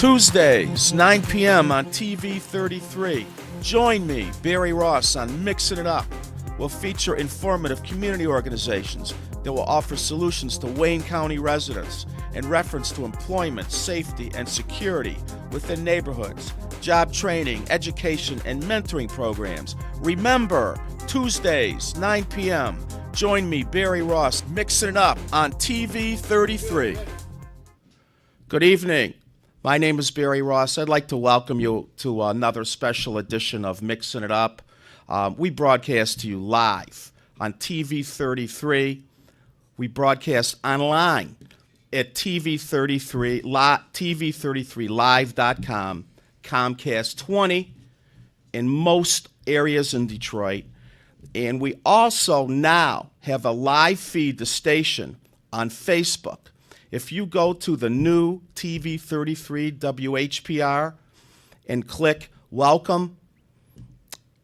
Tuesdays, 9 p.m. on TV 33. Join me, Barry Ross, on Mixing It Up. We'll feature informative community organizations that will offer solutions to Wayne County residents in reference to employment, safety, and security within neighborhoods, job training, education, and mentoring programs. Remember, Tuesdays, 9 p.m. Join me, Barry Ross, Mixing It Up on TV 33. Good evening. My name is Barry Ross. I'd like to welcome you to another special edition of Mixing It Up. We broadcast to you live on TV 33. We broadcast online at TV33Live.com, Comcast 20 in most areas in Detroit. And we also now have a live feed the station on Facebook. If you go to the new TV 33 WHPR and click Welcome,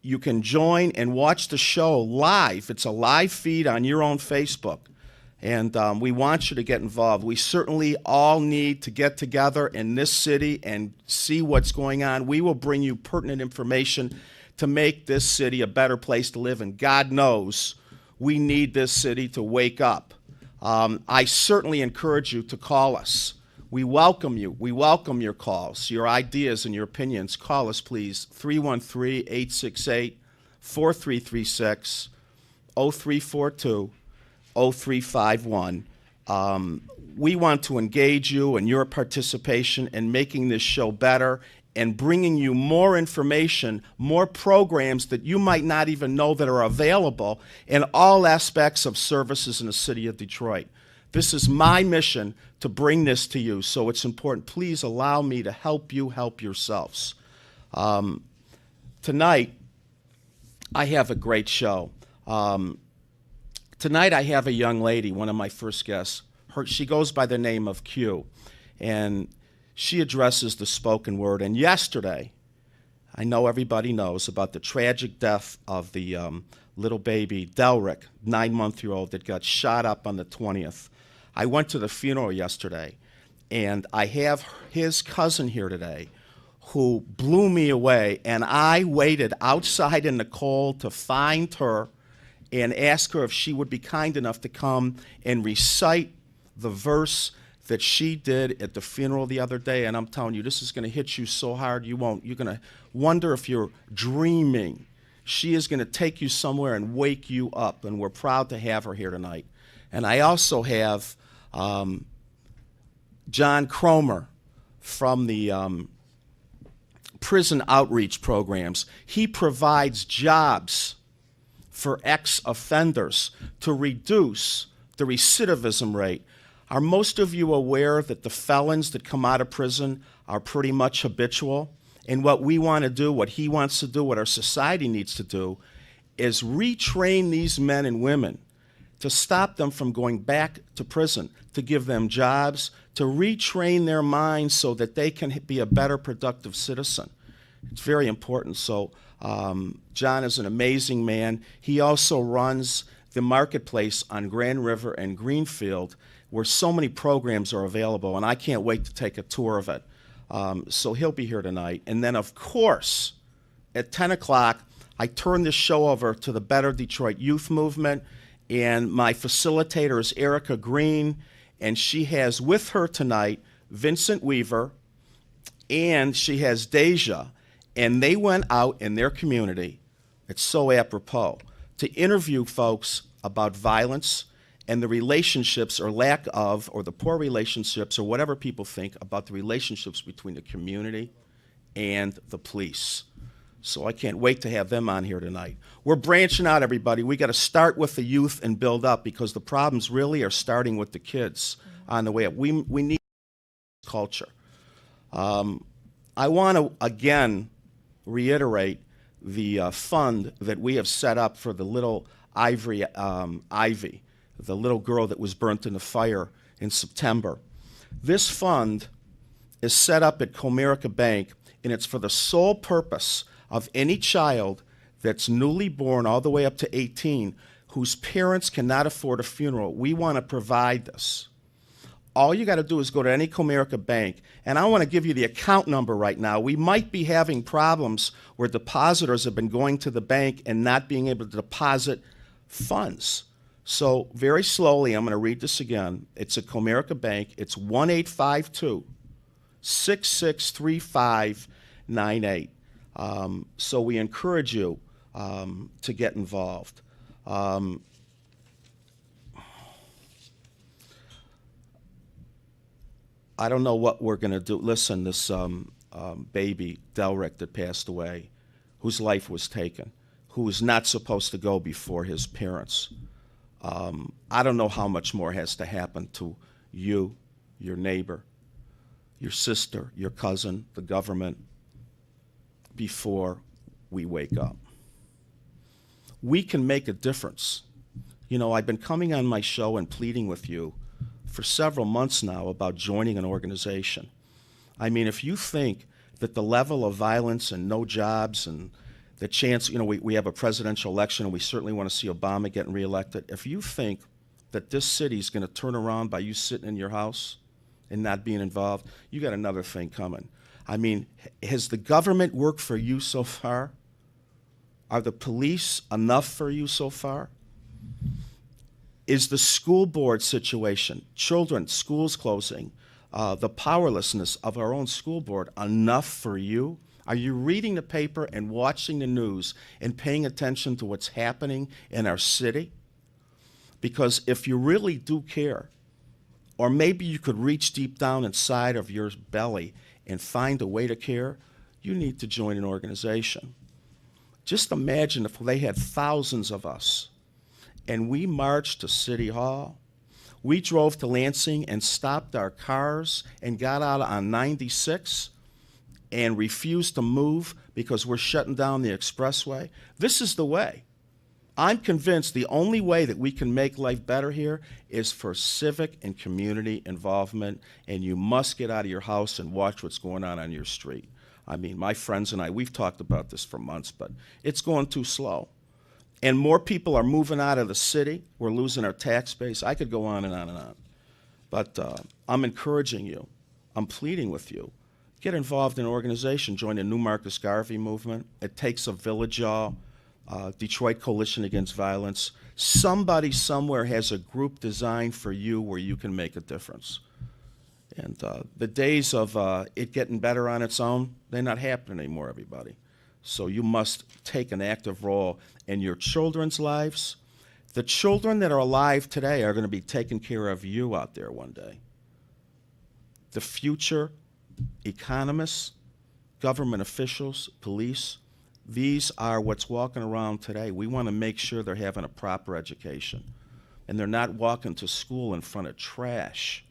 you can join and watch the show live. It's a live feed on your own Facebook. And we want you to get involved. We certainly all need to get together in this city and see what's going on. We will bring you pertinent information to make this city a better place to live. And God knows we need this city to wake up. I certainly encourage you to call us. We welcome you. We welcome your calls, your ideas, and your opinions. Call us, please, 313-868-4336, 0342, 0351. We want to engage you in your participation in making this show better and bringing you more information, more programs that you might not even know that are available in all aspects of services in the city of Detroit. This is my mission to bring this to you, so it's important. Please allow me to help you help yourselves. Tonight, I have a great show. Tonight, I have a young lady, one of my first guests. She goes by the name of Q, and she addresses the spoken word. And yesterday, I know everybody knows about the tragic death of the little baby, Delrick, 9-month-old, that got shot up on the 20th. I went to the funeral yesterday, and I have his cousin here today who blew me away, and I waited outside in the cold to find her and ask her if she would be kind enough to come and recite the verse that she did at the funeral the other day. And I'm telling you, this is going to hit you so hard you won't. You're going to wonder if you're crooming. She is going to take you somewhere and wake you up, and we're proud to have her here tonight. And I also have John Cromer from the prison outreach programs. He provides jobs for ex-offenders to reduce the recidivism rate. Are most of you aware that the felons that come out of prison are pretty much habitual? And what we want to do, what he wants to do, what our society needs to do, is retrain these men and women to stop them from going back to prison, to give them jobs, to retrain their minds so that they can be a better productive citizen. It's very important. So John is an amazing man. He also runs the marketplace on Grand River and Greenfield, where so many programs are available, and I can't wait to take a tour of it. So he'll be here tonight. And then, of course, at 10 o'clock, I turn this show over to the Better Detroit Youth Movement, and my facilitator is Erica Green, and she has with her tonight Vincent Weaver, and she has Deja, and they went out in their community, it's so apropos, to interview folks about violence and the relationships or lack of, or the poor relationships, or whatever people think about the relationships between the community and the police. So I can't wait to have them on here tonight. We're branching out, everybody. We got to start with the youth and build up, because the problems really are starting with the kids on the way up. We need culture. I want to, again, reiterate the fund that we have set up for the little Ivy, the little girl that was burnt in the fire in September. This fund is set up at Comerica Bank, and it's for the sole purpose of any child that's newly born all the way up to 18 whose parents cannot afford a funeral. We want to provide this. all you got to do is go to any Comerica bank, and I want to give you the account number right now. We might be having problems where depositors have been going to the bank and not being able to deposit funds. So very slowly, I'm going to read this again. It's a Comerica bank. It's 1-852-663598. So we encourage you to get involved. I don't know what we're going to do. Listen, this baby, Delrick, that passed away, whose life was taken, who was not supposed to go before his parents. I don't know how much more has to happen to you, your neighbor, your sister, your cousin, the government, before we wake up. We can make a difference. You know, I've been coming on my show and pleading with you for several months now about joining an organization. I mean, if you think that the level of violence and no jobs and the chance, you know, we have a presidential election and we certainly want to see Obama getting reelected. If you think that this city is going to turn around by you sitting in your house and not being involved, you got another thing coming. I mean, has the government worked for you so far? Are the police enough for you so far? Is the school board situation, children, schools closing, the powerlessness of our own school board enough for you? Are you reading the paper and watching the news and paying attention to what's happening in our city? Because if you really do care, or maybe you could reach deep down inside of your belly and find a way to care, you need to join an organization. Just imagine if they had thousands of us and we marched to City Hall. We drove to Lansing and stopped our cars and got out on 96 and refused to move because we're shutting down the expressway. This is the way. I'm convinced the only way that we can make life better here is for civic and community involvement, and you must get out of your house and watch what's going on your street. I mean, my friends and I, we've talked about this for months, but it's going too slow. And more people are moving out of the city. We're losing our tax base. I could go on and on and on. But I'm encouraging you. I'm pleading with you. Get involved in an organization. Join the New Marcus Garvey movement. It takes a village, y'all. Detroit Coalition Against Violence. Somebody somewhere has a group designed for you where you can make a difference. And the days of it getting better on its own, they're not happening anymore, everybody. So you must take an active role in your children's lives. The children that are alive today are going to be taking care of you out there one day. The future economists, government officials, police, these are what's walking around today. We want to make sure they're having a proper education and they're not walking to school in front of trash,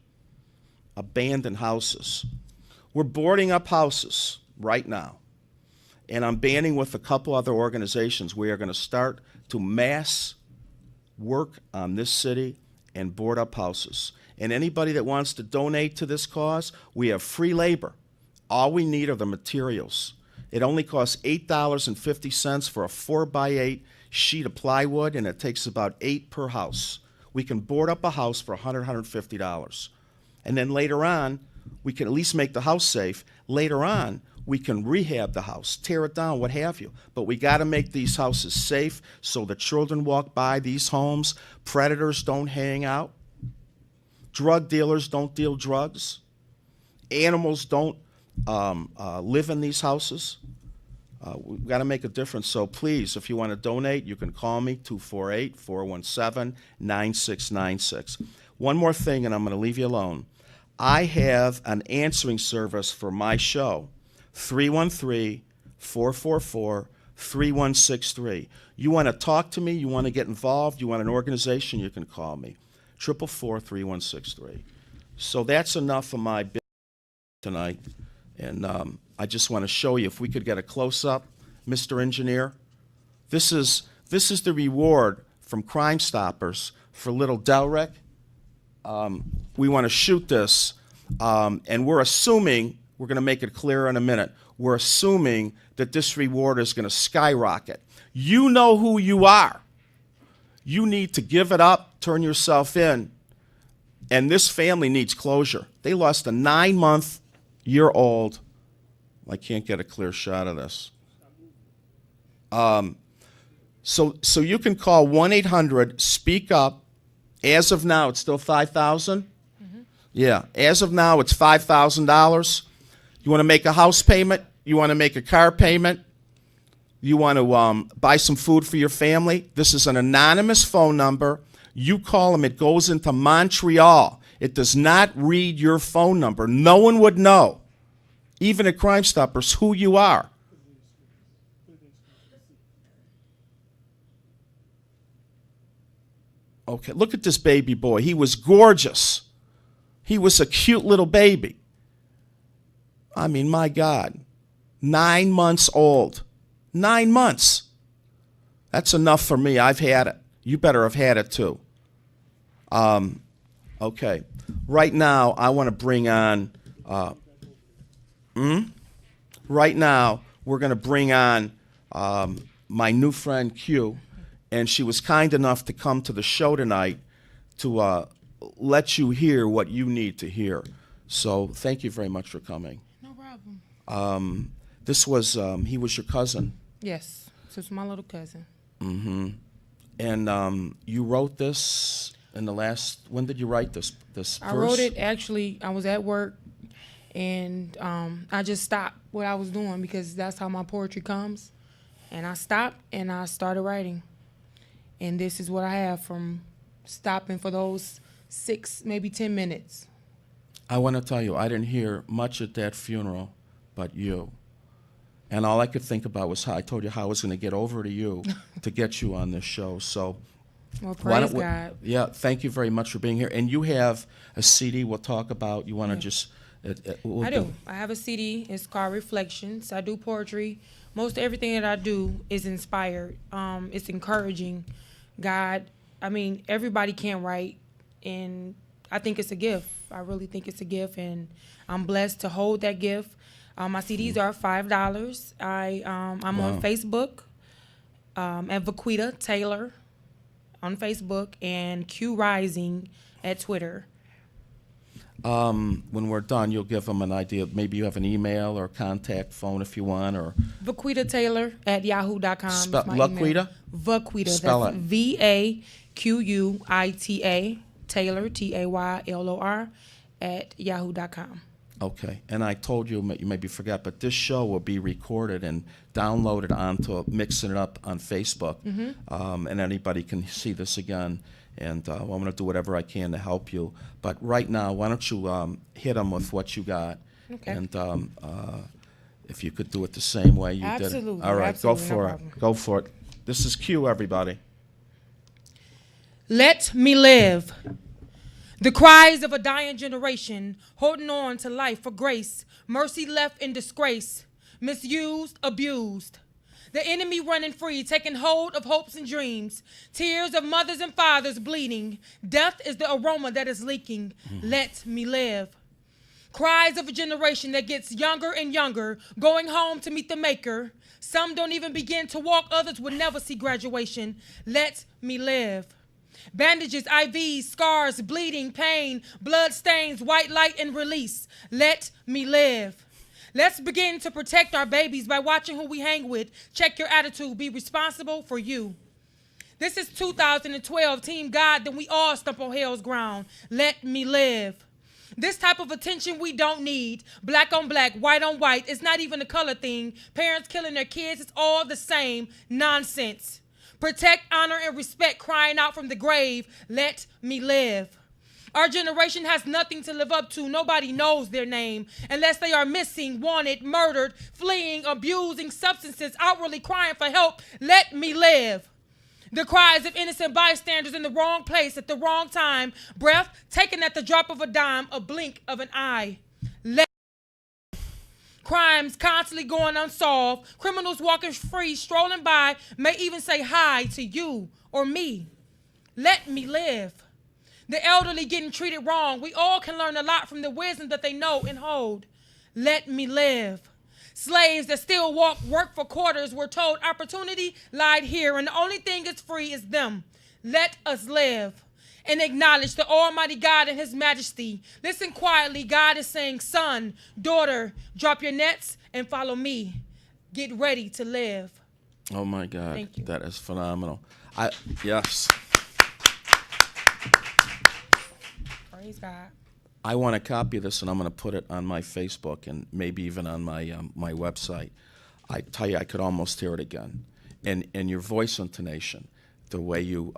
abandoned houses. We're boarding up houses right now. And I'm banding with a couple other organizations. We are going to start to mass work on this city and board up houses. And anybody that wants to donate to this cause, we have free labor. All we need are the materials. It only costs $8.50 for a 4x8 sheet of plywood, and it takes about 8 per house. We can board up a house for $100, $150. And then later on, we can at least make the house safe. Later on, we can rehab the house, tear it down, what have you. But we got to make these houses safe so the children walk by these homes, predators don't hang out, drug dealers don't deal drugs, animals don't live in these houses. We've got to make a difference. So please, if you want to donate, you can call me, 248-417-9696. One more thing, and I'm going to leave you alone. I have an answering service for my show. 313-444-3163. You want to talk to me, you want to get involved, you want an organization, you can call me. 444-3163. So that's enough of my business tonight. And I just want to show you, if we could get a close-up, Mr. Engineer. This is the reward from Crime Stoppers for little Delrick. We want to shoot this, and we're assuming, we're going to make it clear in a minute, we're assuming that this reward is going to skyrocket. You know who you are. You need to give it up, turn yourself in, And this family needs closure. They lost a 9-month-year-old. I can't get a clear shot of this. So you can call 1-800-SPEAK-UP. As of now, it's still $5,000? Mm-hmm. Yeah. As of now, it's $5,000. You want to make a house payment? You want to make a car payment? You want to buy some food for your family? This is an anonymous phone number. You call them. It goes into Montreal. It does not read your phone number. No one would know, even at Crime Stoppers, who you are. Okay, look at this baby boy. He was gorgeous. He was a cute little baby. I mean, my God. 9 months old. 9 months. That's enough for me. I've had it. You better have had it too. Okay. Right now, I want to bring on. Right now, we're going to bring on my new friend Q, and she was kind enough to come to the show tonight to let you hear what you need to hear. So thank you very much for coming. No problem. This was he was your cousin. Yes, this is my little cousin. Mm-hmm. And you wrote this in the last. When did you write this? This I verse? wrote it actually. I was at work, and I just stopped what I was doing because that's how my poetry comes. And I stopped and I started writing. And this is what I have from stopping for those 6, maybe 10 minutes. I want to tell you, I didn't hear much at that funeral, but you. And all I could think about was how I told you how I was going to get over to you to get you on this show. So, Well, why praise don't we- God. Yeah, thank you very much for being here. And you have a CD we'll talk about. You want to Yeah. just. I do. I have a CD. It's called Reflections. I do poetry. Most everything that I do is inspired. It's encouraging. God, I mean, everybody can write, and I think it's a gift. I really think it's a gift, and I'm blessed to hold that gift. My CDs are $5. I'm Wow. on Facebook at Vaquita Taylor on Facebook and Q Rising at Twitter. When we're done, you'll give them an idea. Maybe you have an email or contact phone if you want, or Vaquita Taylor at yahoo.com. Spell- is my email. Laquita? Vaquita. Spell That's it. VAQUITA Taylor TAYLOR at yahoo.com. okay. And I told you, you maybe forgot, but this show will be recorded and downloaded onto mixing it up on Facebook, and anybody can see this again. And I'm going to do whatever I can to help you. But right now, why don't you hit them with what you got? Okay. And if you could do it the same way you did it. Absolutely, All right, absolutely, go no for it. problem. Go for it. This is Q, everybody. Let me live. The cries of a dying generation holding on to life for grace, mercy left in disgrace, misused, abused. The enemy running free, taking hold of hopes and dreams. Tears of mothers and fathers bleeding. Death is the aroma that is leaking. Let me live. Cries of a generation that gets younger and younger, going home to meet the maker. Some don't even begin to walk, others would never see graduation. Let me live. Bandages, IVs, scars, bleeding, pain, blood stains, white light and release. Let me live. Let's begin to protect our babies by watching who we hang with. Check your attitude. Be responsible for you. This is 2012. Team God, then we all stump on hell's ground. Let me live. This type of attention we don't need. Black on black, white on white. It's not even a color thing. Parents killing their kids. It's all the same nonsense. Protect, honor, and respect crying out from the grave. Let me live. Our generation has nothing to live up to. Nobody knows their name unless they are missing, wanted, murdered, fleeing, abusing substances, outwardly crying for help. Let me live. The cries of innocent bystanders in the wrong place at the wrong time. Breath taken at the drop of a dime, a blink of an eye. Let crimes constantly going unsolved. Criminals walking free, strolling by, may even say hi to you or me. Let me live. The elderly getting treated wrong. We all can learn a lot from the wisdom that they know and hold. Let me live. Slaves that still work for quarters were told opportunity lied here, and the only thing is free is them. Let us live. and acknowledge the Almighty God and His majesty. Listen quietly. God is saying, son, daughter, drop your nets and follow me. Get ready to live. Oh my God, Thank you. that is phenomenal. Yes. Praise God. I want a copy of this, and I'm going to put it on my Facebook and maybe even on my website. I tell you, I could almost hear it again. And your voice intonation, the way you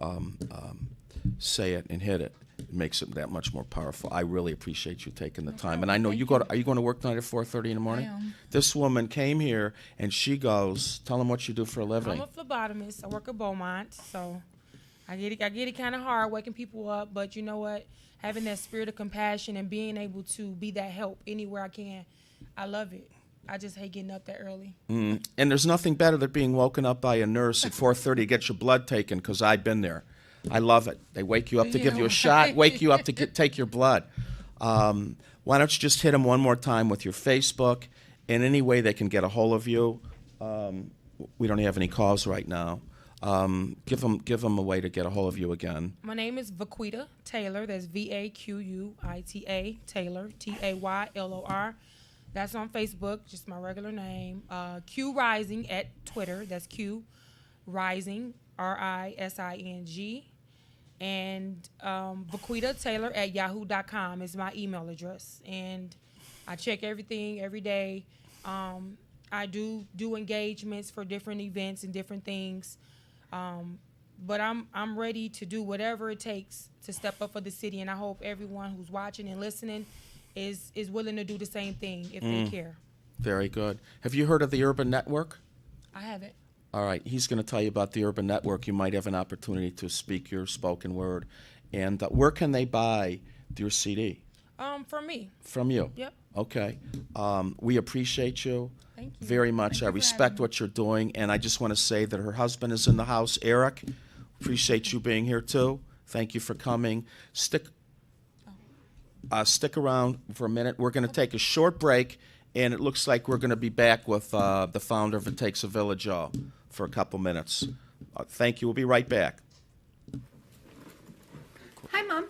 say it and hit it, makes it that much more powerful. I really appreciate you taking the time. And I know are you going to work tonight at 4:30 in the morning? I am. This woman came here, and she goes, tell them what you do for a living. I'm a phlebotomist. I work at Beaumont, so I get it kind of hard waking people up. But you know what? Having that spirit of compassion and being able to be that help anywhere I can, I love it. I just hate getting up that early. And there's nothing better than being woken up by a nurse at 4:30 to get your blood taken, because I've been there. I love it. They wake you up to give you a shot, wake you up to take your blood. Why don't you just hit them one more time with your Facebook, and any way they can get a hold of you. We don't have any calls right now. Give them a way to get a hold of you again. My name is Vaquita Taylor. That's Vaquita Taylor, Taylor. That's on Facebook, just my regular name. Q Rising at Twitter. That's Q Rising, RISING. And Vaquita Taylor at yahoo.com is my email address. And I check everything every day. I do engagements for different events and different things. But I'm ready to do whatever it takes to step up for the city, and I hope everyone who's watching and listening is willing to do the same thing if they care. Very good. Have you heard of the Urban Network? I haven't. All right, he's going to tell you about the Urban Network. You might have an opportunity to speak your spoken word. And where can they buy your CD? From me. From you? Yep. Okay. We appreciate you. Thank you. Very much. Thank you I for respect having me. what you're doing, and I just want to say that her husband is in the house, Eric. Appreciate you being here too. Thank you for coming. Stick around for a minute. We're going to take a short break, and it looks like we're going to be back with the founder of It Takes a Village for a couple minutes. Thank you. We'll be right back. Hi, Mom.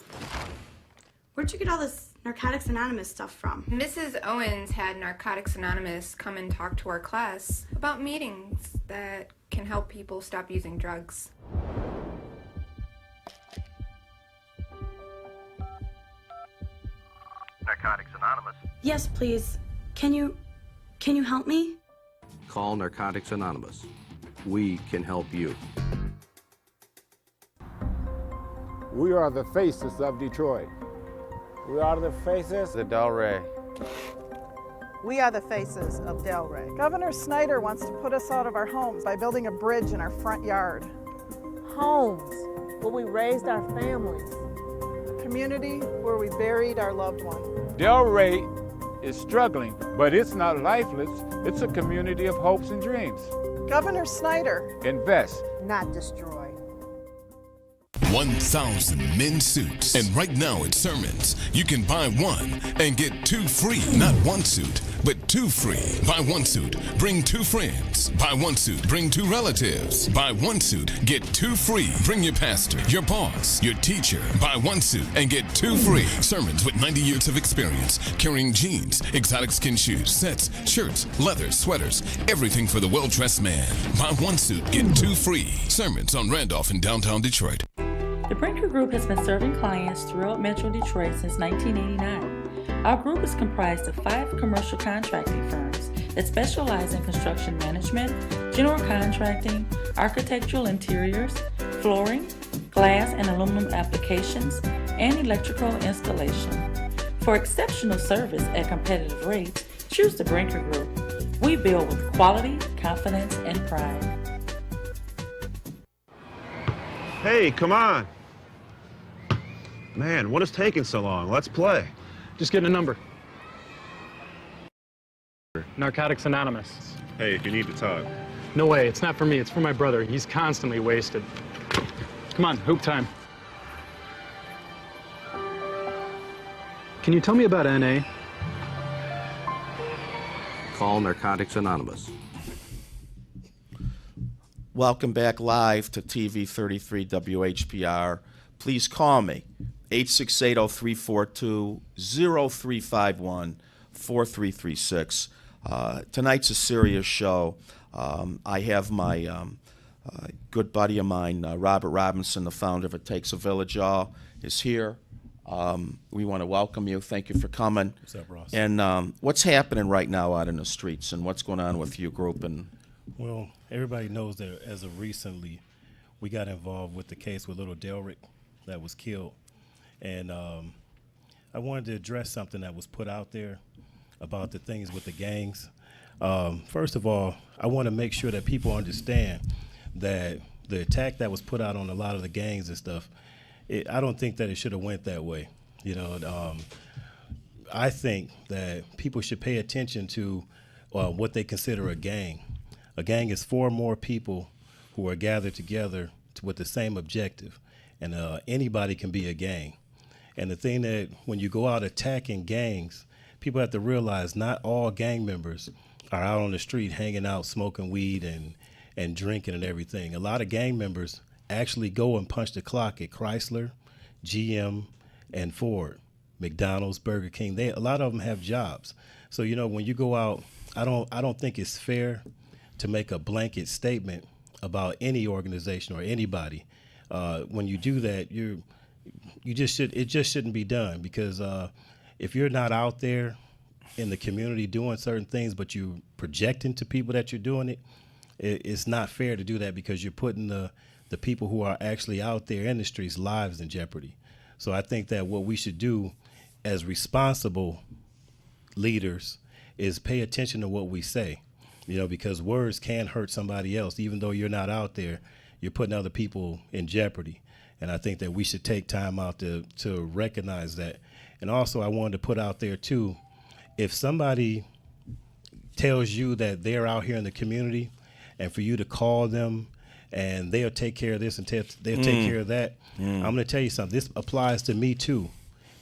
Where'd you get all this Narcotics Anonymous stuff from? Mrs. Owens had Narcotics Anonymous come and talk to our class about meetings that can help people stop using drugs. Narcotics Anonymous. Yes, please. Can you help me? Call Narcotics Anonymous. We can help you. We are the faces of Detroit. We are the faces The Delray. We are the faces of Delray. Governor Snyder wants to put us out of our homes by building a bridge in our front yard. Homes where we raised our families. A community where we buried our loved one. Delray is struggling, but it's not lifeless. It's a community of hopes and dreams. Governor Snyder. Invest. Not destroy. 1,000 men's suits. And right now at Sermons, you can buy one and get two free. Not one suit, but two free. Buy one suit, bring two friends. Buy one suit, bring two relatives. Buy one suit, get two free. Bring your pastor, your boss, your teacher. Buy one suit and get two free. Sermons with 90 years of experience, carrying jeans, exotic skin shoes, sets, shirts, leather, sweaters, everything for the well-dressed man. Buy one suit, get two free. Sermons on Randolph in downtown Detroit. The Brinker Group has been serving clients throughout Metro Detroit since 1989. Our group is comprised of 5 commercial contracting firms that specialize in construction management, general contracting, architectural interiors, flooring, glass and aluminum applications, and electrical installation. For exceptional service at competitive rates, choose the Brinker Group. We build with quality, confidence, and pride. Hey, come on. Man, what is taking so long? Let's play. Just getting a number. Narcotics Anonymous. Hey, if you need to talk. No way, it's not for me, it's for my brother. He's constantly wasted. Come on, hoop time. Can you tell me about NA? Call Narcotics Anonymous. Welcome back live to TV 33 WHPR, please call me, 868-0342-0351-4336. Tonight's a serious show. I have my good buddy of mine, Robert Robinson, the founder of It Takes a Village, y'all, is here. We want to welcome you. Thank you for coming. What's up, Ross? And what's happening right now out in the streets, and what's going on with your group? And Well, everybody knows that as of recently, we got involved with the case with little Delrick that was killed. And I wanted to address something that was put out there about the things with the gangs. First of all, I want to make sure that people understand that the attack that was put out on a lot of the gangs and stuff, I don't think that it should have went that way. You know, I think that people should pay attention to what they consider a gang. A gang is 4 or more people who are gathered together with the same objective, and anybody can be a gang. And the thing that when you go out attacking gangs, people have to realize not all gang members are out on the street hanging out, smoking weed and drinking and everything. A lot of gang members actually go and punch the clock at Chrysler, GM, and Ford, McDonald's, Burger King. A lot of them have jobs. So, you know, when you go out, I don't think it's fair to make a blanket statement about any organization or anybody. When you do that, it just shouldn't be done, because if you're not out there in the community doing certain things, but you projecting to people that you're doing it, it's not fair to do that, because you're putting the people who are actually out there in the streets' lives in jeopardy. So I think that what we should do as responsible leaders is pay attention to what we say, you know, because words can hurt somebody else. Even though you're not out there, you're putting other people in jeopardy. And I think that we should take time out to recognize that. And also, I wanted to put out there too, if somebody tells you that they're out here in the community, and for you to call them and they'll take care of this and they'll take care of that, I'm going to tell you something. This applies to me too.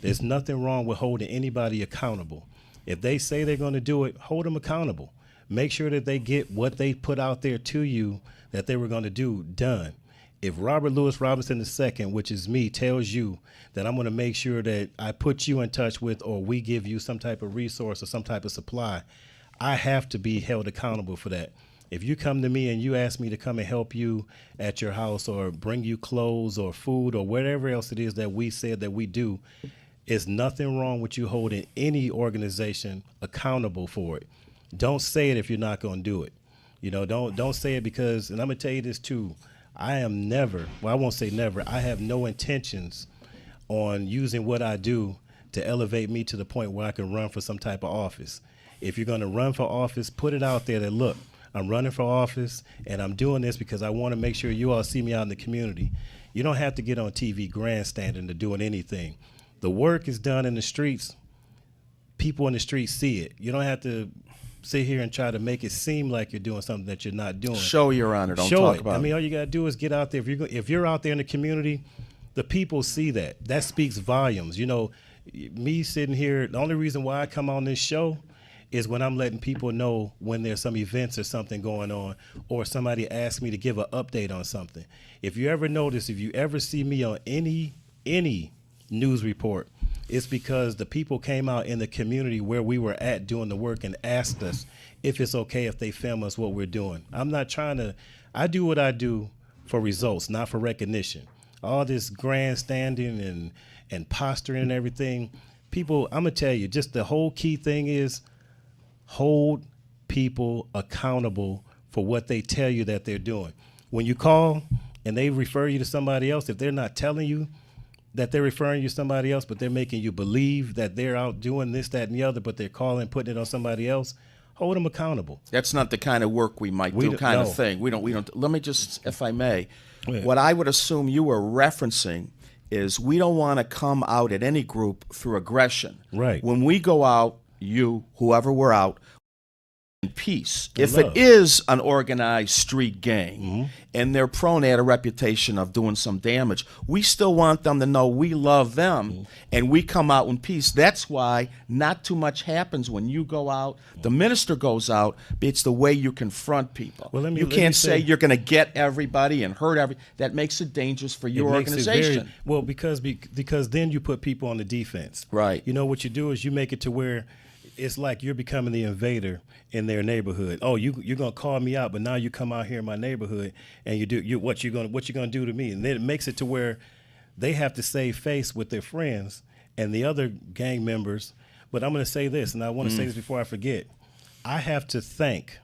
There's nothing wrong with holding anybody accountable. If they say they're going to do it, hold them accountable. Make sure that they get what they put out there to you that they were going to do done. If Robert Louis Robinson II, which is me, tells you that I'm going to make sure that I put you in touch with, or we give you some type of resource or some type of supply, I have to be held accountable for that. If you come to me and you ask me to come and help you at your house or bring you clothes or food or whatever else it is that we said that we do, it's nothing wrong with you holding any organization accountable for it. Don't say it if you're not going to do it. You know, don't say it, because, and I'm going to tell you this too, I am never, well, I won't say never, I have no intentions on using what I do to elevate me to the point where I can run for some type of office. If you're going to run for office, put it out there that, look, I'm running for office and I'm doing this because I want to make sure you all see me out in the community. You don't have to get on TV grandstanding to doing anything. The work is done in the streets. People in the streets see it. You don't have to sit here and try to make it seem like you're doing something that you're not doing. Show your honor. Don't Show talk it. about it. I mean, all you got to do is get out there. If you're out there in the community, the people see that. That speaks volumes. You know, me sitting here, the only reason why I come on this show is when I'm letting people know when there's some events or something going on, or somebody asks me to give an update on something. If you ever notice, if you ever see me on any news report, it's because the people came out in the community where we were at doing the work and asked us if it's okay if they film us what we're doing. I'm not trying to, I do what I do for results, not for recognition. All this grandstanding and posturing and everything, people, I'm gonna tell you, just the whole key thing is hold people accountable for what they tell you that they're doing. When you call and they refer you to somebody else, if they're not telling you that they're referring you to somebody else, but they're making you believe that they're out doing this, that, and the other, but they're calling, putting it on somebody else, hold them accountable. That's not the kind of work we might do, kind of thing. We don't. Let me just, if I may, what I would assume you were referencing is we don't want to come out at any group through aggression. Right. When we go out, you, whoever we're out, peace. And If love. it is an organized street gang and they're prone to have a reputation of doing some damage, we still want them to know we love them and we come out in peace. That's why not too much happens when you go out, the minister goes out, but it's the way you confront people. Well, let me you can't say say you're going to get everybody and hurt every. That makes it dangerous for your It makes it organization. well, because then you put people on the defense. Right. You know what you do is you make it to where it's like you're becoming the invader in their neighborhood. Oh, you're gonna call me out, but now you come out here in my neighborhood and what you gonna do to me? And then it makes it to where they have to save face with their friends and the other gang members. But I'm gonna say this, and I want to say this before I forget. I have to thank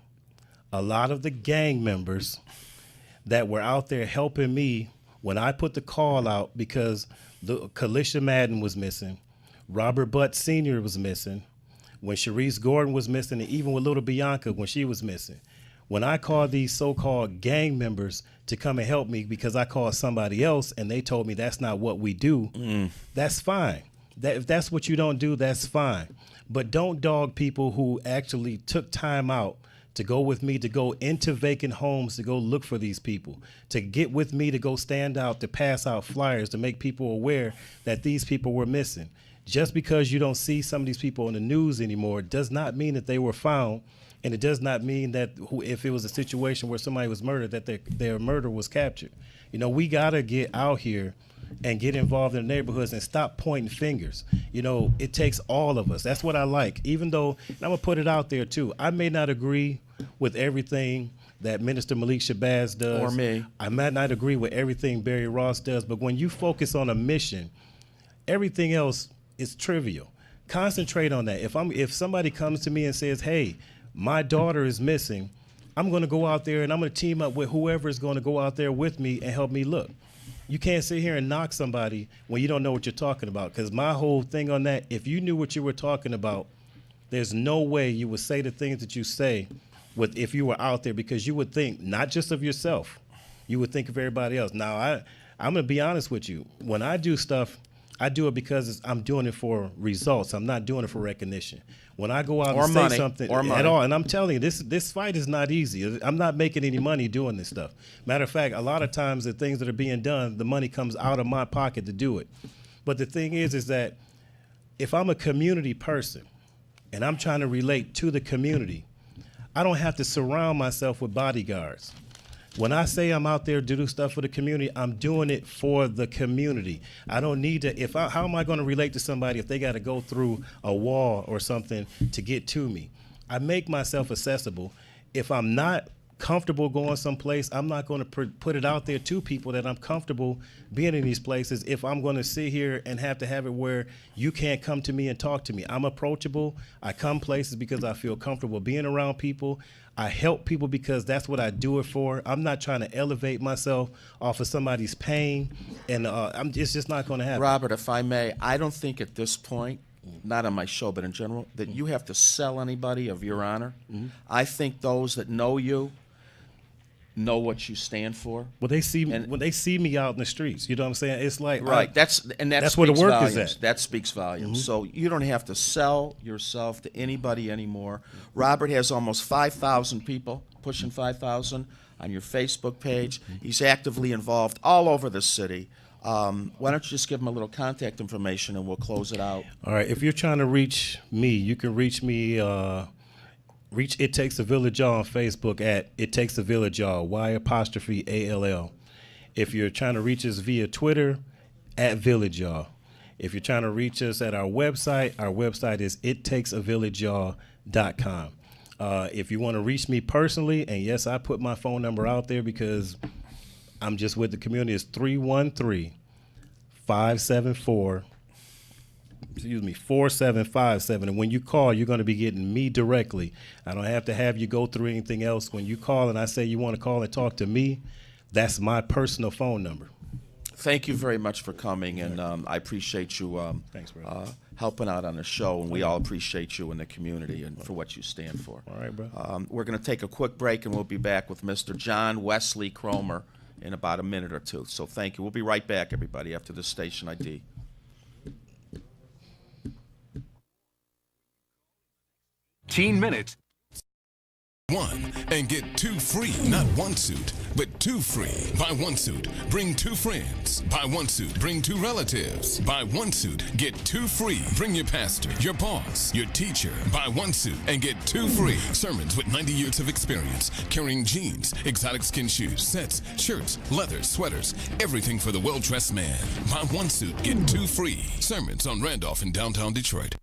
a lot of the gang members that were out there helping me when I put the call out, because the Kalisha Madden was missing, Robert Butt Sr. was missing, when Sharice Gordon was missing, and even with little Bianca when she was missing. When I called these so-called gang members to come and help me because I called somebody else and they told me that's not what we do, that's fine. If that's what you don't do, that's fine. But don't dog people who actually took time out to go with me, to go into vacant homes, to go look for these people, to get with me, to go stand out, to pass out flyers, to make people aware that these people were missing. Just because you don't see some of these people on the news anymore does not mean that they were found, and it does not mean that if it was a situation where somebody was murdered, that their murder was captured. You know, we got to get out here and get involved in the neighborhoods and stop pointing fingers. You know, it takes all of us. That's what I like. Even though, and I'm going to put it out there too, I may not agree with everything that Minister Malik Shabazz does. Or me. I might not agree with everything Barry Ross does, but when you focus on a mission, everything else is trivial. Concentrate on that. If somebody comes to me and says, hey, my daughter is missing, I'm going to go out there and I'm going to team up with whoever is going to go out there with me and help me look. You can't sit here and knock somebody when you don't know what you're talking about, because my whole thing on that, if you knew what you were talking about, there's no way you would say the things that you say if you were out there, because you would think not just of yourself, you would think of everybody else. Now, I'm going to be honest with you. When I do stuff, I do it because I'm doing it for results. I'm not doing it for recognition. When I go out and say something at all, and I'm telling you, this fight is not easy. I'm not making any money doing this stuff. Matter of fact, a lot of times the things that are being done, the money comes out of my pocket to do it. But the thing is that if I'm a community person and I'm trying to relate to the community, I don't have to surround myself with bodyguards. When I say I'm out there to do stuff for the community, I'm doing it for the community. I don't need to, how am I going to relate to somebody if they got to go through a wall or something to get to me? I make myself accessible. If I'm not comfortable going someplace, I'm not going to put it out there to people that I'm comfortable being in these places if I'm going to sit here and have to have it where you can't come to me and talk to me. I'm approachable. I come places because I feel comfortable being around people. I help people because that's what I do it for. I'm not trying to elevate myself off of somebody's pain, and it's just not going to happen. Robert, if I may, I don't think at this point, not on my show, but in general, that you have to sell anybody of your honor. I think those that know you know what you stand for. Well, they see when they see me out in the streets. You know what I'm saying? It's like right. That's where the work volumes. is at. That speaks volumes. So you don't have to sell yourself to anybody anymore. Robert has almost 5,000 people, pushing 5,000 on your Facebook page. He's actively involved all over the city. Why don't you just give him a little contact information and we'll close it out. All right. If you're trying to reach me, you can reach me. Reach It Takes a Village Y'all on Facebook at It Takes a Village Y'all, Y'_ALL. If you're trying to reach us via Twitter, at Village Y'all. If you're trying to reach us at our website is ittakesavillageyall.com. If you want to reach me personally, and yes, I put my phone number out there because I'm just with the community, it's 313-574-4757. And when you call, you're going to be getting me directly. I don't have to have you go through anything else. When you call and I say you want to call and talk to me, that's my personal phone number. Thank you very much for coming, and I appreciate you Thanks, brother. helping out on the show, and we all appreciate you in the community and for what you stand for. All right, bro. We're going to take a quick break, and we'll be back with Mr. John Wesley Cromer in about a minute or two. So thank you. We'll be right back, everybody, after the station ID. Teen Minutes one and get two free. Not one suit, but two free. Buy one suit, bring two friends. Buy one suit, bring two relatives. Buy one suit, get two free. Bring your pastor, your boss, your teacher. Buy one suit and get two free. Sermons with 90 years of experience, carrying jeans, exotic skin shoes, sets, shirts, leathers, sweaters, everything for the well-dressed man. Buy one suit, get two free. Sermons on Randolph in downtown Detroit.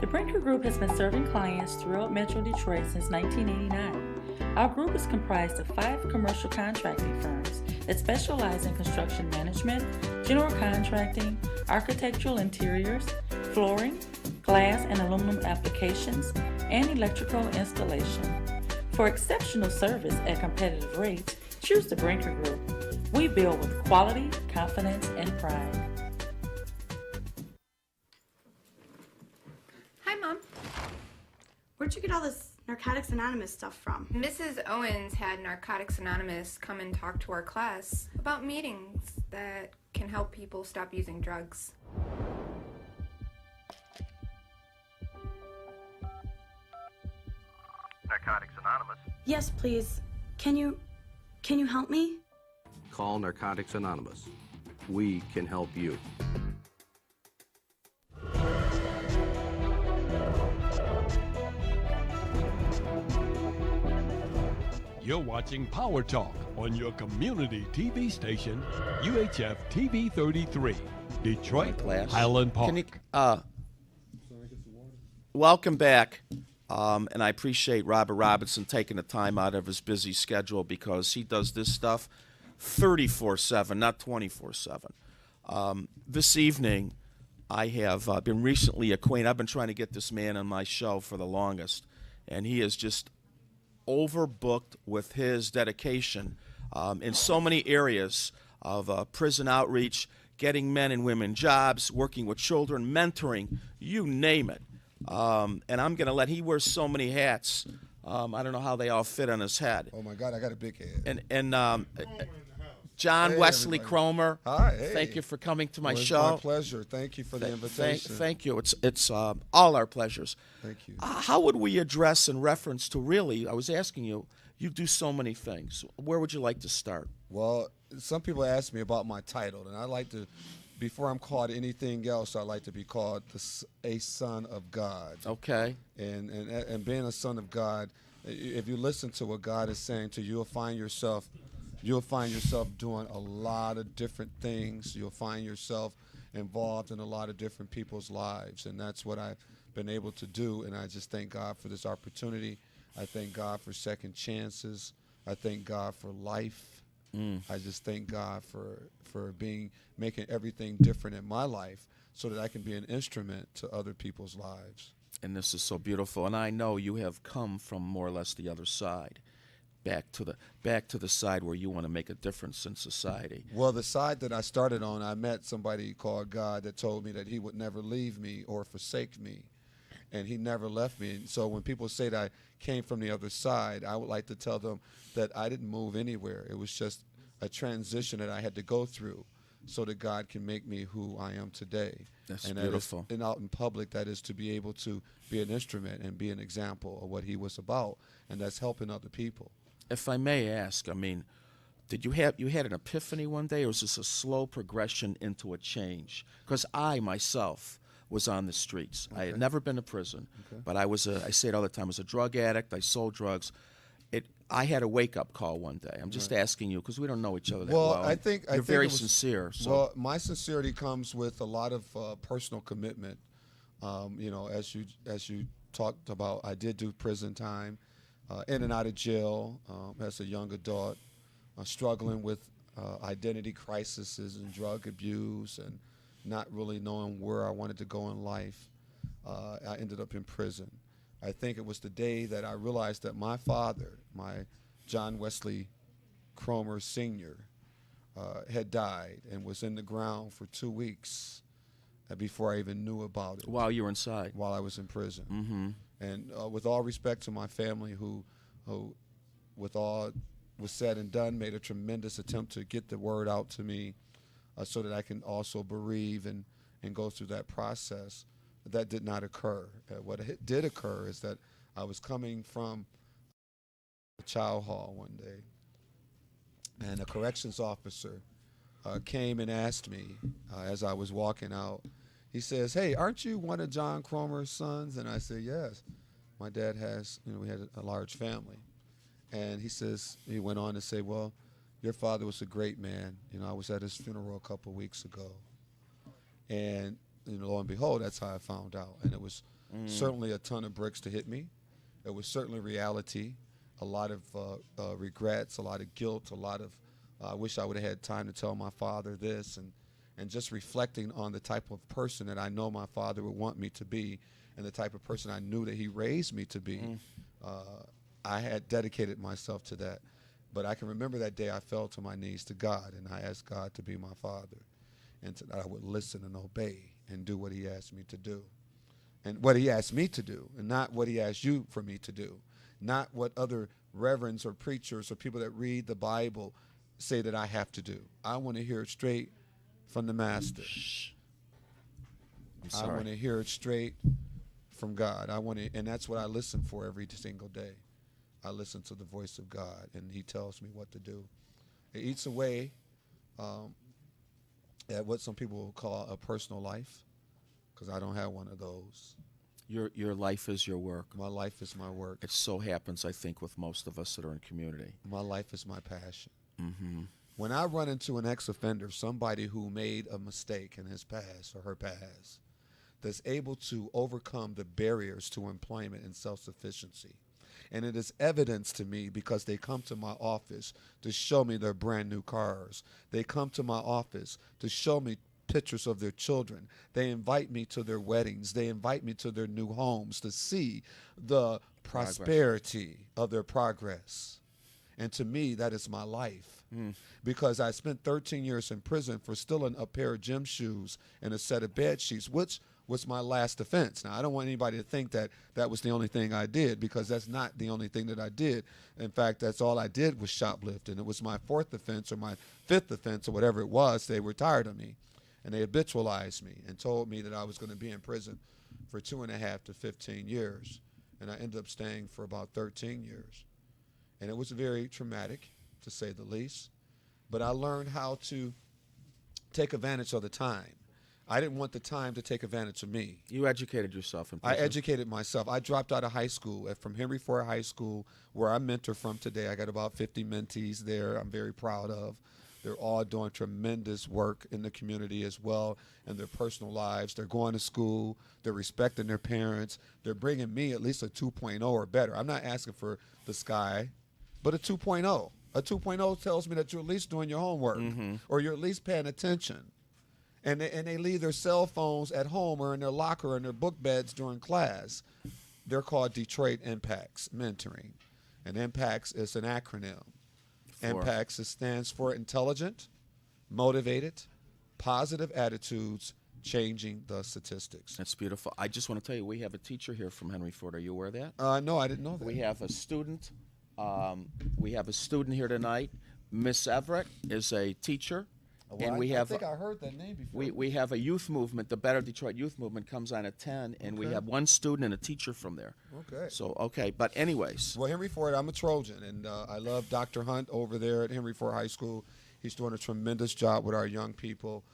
The Brinker Group has been serving clients throughout Metro Detroit since 1989. Our group is comprised of 5 commercial contracting firms that specialize in construction management, general contracting, architectural interiors, flooring, glass and aluminum applications, and electrical installation. For exceptional service at competitive rates, choose the Brinker Group. We build with quality, confidence, and pride. Hi, Mom. Where'd you get all this Narcotics Anonymous stuff from? Mrs. Owens had Narcotics Anonymous come and talk to our class about meetings that can help people stop using drugs. Narcotics Anonymous. Yes, please. Can you help me? Call Narcotics Anonymous. We can help you. You're watching Power Talk on your community TV station, UHF TV 33, Detroit, Highland Park. Can you, welcome back. And I appreciate Robert Robinson taking the time out of his busy schedule because he does this stuff 34/7, not 24/7. This evening, I have been recently acquainted. I've been trying to get this man on my show for the longest, and he is just overbooked with his dedication in so many areas of prison outreach, getting men and women jobs, working with children, mentoring, you name it. And I'm going to let, he wears so many hats. I don't know how they all fit on his head. Oh my God, I got a big head. And John Hey, Wesley everybody. Cromer. Hi, hey. Thank you for coming to my Well, it's show. my pleasure. Thank you for the invitation. Thank you. It's all our pleasures. Thank you. How would we address in reference to really, I was asking you, you do so many things. Where would you like to start? Well, some people ask me about my title, and I like to, before I'm called anything else, I like to be called a son of God. Okay. And being a son of God, if you listen to what God is saying to you, you'll find yourself doing a lot of different things. You'll find yourself involved in a lot of different people's lives, and that's what I've been able to do, and I just thank God for this opportunity. I thank God for second chances. I thank God for life. I just thank God for making everything different in my life so that I can be an instrument to other people's lives. And this is so beautiful, and I know you have come from more or less the other side. Back to the side where you want to make a difference in society. Well, the side that I started on, I met somebody called God that told me that he would never leave me or forsake me, and he never left me. And so when people say that I came from the other side, I would like to tell them that I didn't move anywhere. It was just a transition that I had to go through so that God can make me who I am today. That's and beautiful. And out in public, that is to be able to be an instrument and be an example of what he was about, and that's helping other people. If I may ask, I mean, did you had an epiphany one day, or was this a slow progression into a change? Because I myself was on the streets. I had never been to prison, but I say it all the time, I was a drug addict. I sold drugs. I had a wake-up call one day. I'm just asking you because we don't know each other that well. I think you're very sincere. So. Well, my sincerity comes with a lot of personal commitment. As you talked about, I did do prison time. In and out of jail as a young adult, struggling with identity crises and drug abuse and not really knowing where I wanted to go in life. I ended up in prison. I think it was the day that I realized that my father, my John Wesley Cromer Sr., had died and was in the ground for 2 weeks before I even knew about it. While you were inside? While I was in prison. Mm-hmm. And with all respect to my family who, with all was said and done, made a tremendous attempt to get the word out to me so that I can also bereave and go through that process, that did not occur. What did occur is that I was coming from the chow hall one day, and a corrections officer came and asked me as I was walking out. He says, "Hey, aren't you one of John Cromer's sons?" And I said, "Yes. My dad has, we had a large family." And he says, he went on to say, "Well, your father was a great man. I was at his funeral a couple of weeks ago." And lo and behold, that's how I found out. And it was certainly a ton of bricks to hit me. It was certainly reality, a lot of regrets, a lot of guilt, a lot of I wish I would have had time to tell my father this, and just reflecting on the type of person that I know my father would want me to be and the type of person I knew that he raised me to be. I had dedicated myself to that. But I can remember that day I fell to my knees to God, and I asked God to be my father, and that I would listen and obey and do what he asked me to do. And what he asked me to do, and not what he asked you for me to do. Not what other reverends or preachers or people that read the Bible say that I have to do. I want to hear it straight from the Master. I want to hear it straight from God. And that's what I listen for every single day. I listen to the voice of God, and he tells me what to do. It eats away at what some people will call a personal life, because I don't have one of those. Your life is your work. My life is my work. It so happens, I think, with most of us that are in community. My life is my passion. Mm-hmm. When I run into an ex-offender, somebody who made a mistake in his past or her past, that's able to overcome the barriers to employment and self-sufficiency, and it is evidence to me because they come to my office to show me their brand new cars. They come to my office to show me pictures of their children. They invite me to their weddings. They invite me to their new homes to see the prosperity of their progress. And to me, that is my life. Because I spent 13 years in prison for stealing a pair of gym shoes and a set of bed sheets, which was my last offense. Now, I don't want anybody to think that that was the only thing I did, because that's not the only thing that I did. In fact, that's all I did was shoplifting. It was my fourth offense or my fifth offense or whatever it was. They were tired of me, and they habitualized me and told me that I was going to be in prison for 2.5 to 15 years. And I ended up staying for about 13 years. And it was very traumatic, to say the least. But I learned how to take advantage of the time. I didn't want the time to take advantage of me. You educated yourself in prison. I educated myself. I dropped out of high school from Henry Ford High School, where I mentor from today. I got about 50 mentees there I'm very proud of. They're all doing tremendous work in the community as well in their personal lives. They're going to school. They're respecting their parents. They're bringing me at least a 2.0 or better. I'm not asking for the sky, but a 2.0. A 2.0 tells me that you're at least doing your homework, or you're at least paying attention. And they leave their cell phones at home or in their locker or in their book beds during class. They're called Detroit Impacts Mentoring. And Impacts is an acronym. Impacts stands for intelligent, motivated, positive attitudes, changing the statistics. That's beautiful. I just want to tell you, we have a teacher here from Henry Ford. Are you aware of that? No, I didn't know that. We have a student. We have a student here tonight. Miss Everett is a teacher. Well, and we I have think I heard that name before. we have a youth movement. The Better Detroit Youth Movement comes on at 10, and we have one student and a teacher from there. Okay. So, but anyways. Well, Henry Ford, I'm a Trojan, and I love Dr. Hunt over there at Henry Ford High School. He's doing a tremendous job with our young people.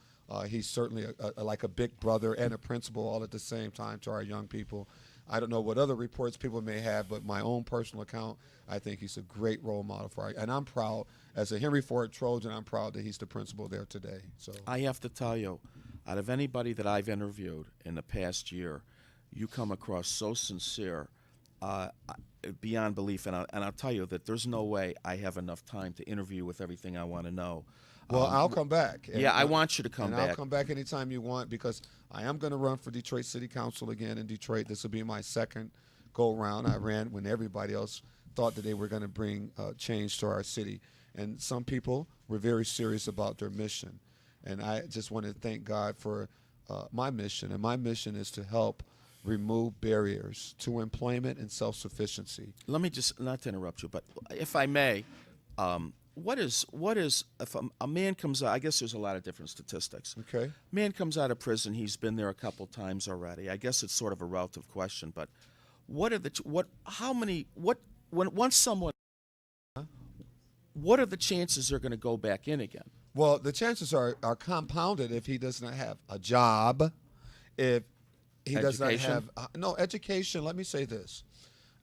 He's certainly like a big brother and a principal all at the same time to our young people. I don't know what other reports people may have, but my own personal account, I think he's a great role model for our, and I'm proud, as a Henry Ford Trojan, I'm proud that he's the principal there today. So I have to tell you, out of anybody that I've interviewed in the past year, you come across so sincere, beyond belief, and I'll tell you that there's no way I have enough time to interview with everything I want to know. Well, I'll come back. Yeah, I want you to come back. I'll come back anytime you want, because I am going to run for Detroit City Council again in Detroit. This will be my second go-round. I ran when everybody else thought that they were going to bring change to our city. And some people were very serious about their mission. And I just want to thank God for my mission. And my mission is to help remove barriers to employment and self-sufficiency. Let me just, not to interrupt you, but if I may, what is if a man comes out, I guess there's a lot of different statistics. Okay. Man comes out of prison, he's been there a couple times already. I guess it's sort of a relative question, but once someone what are the chances they're going to go back in again? Well, the chances are compounded if he does not have a job, if he does not have no education. Let me say this,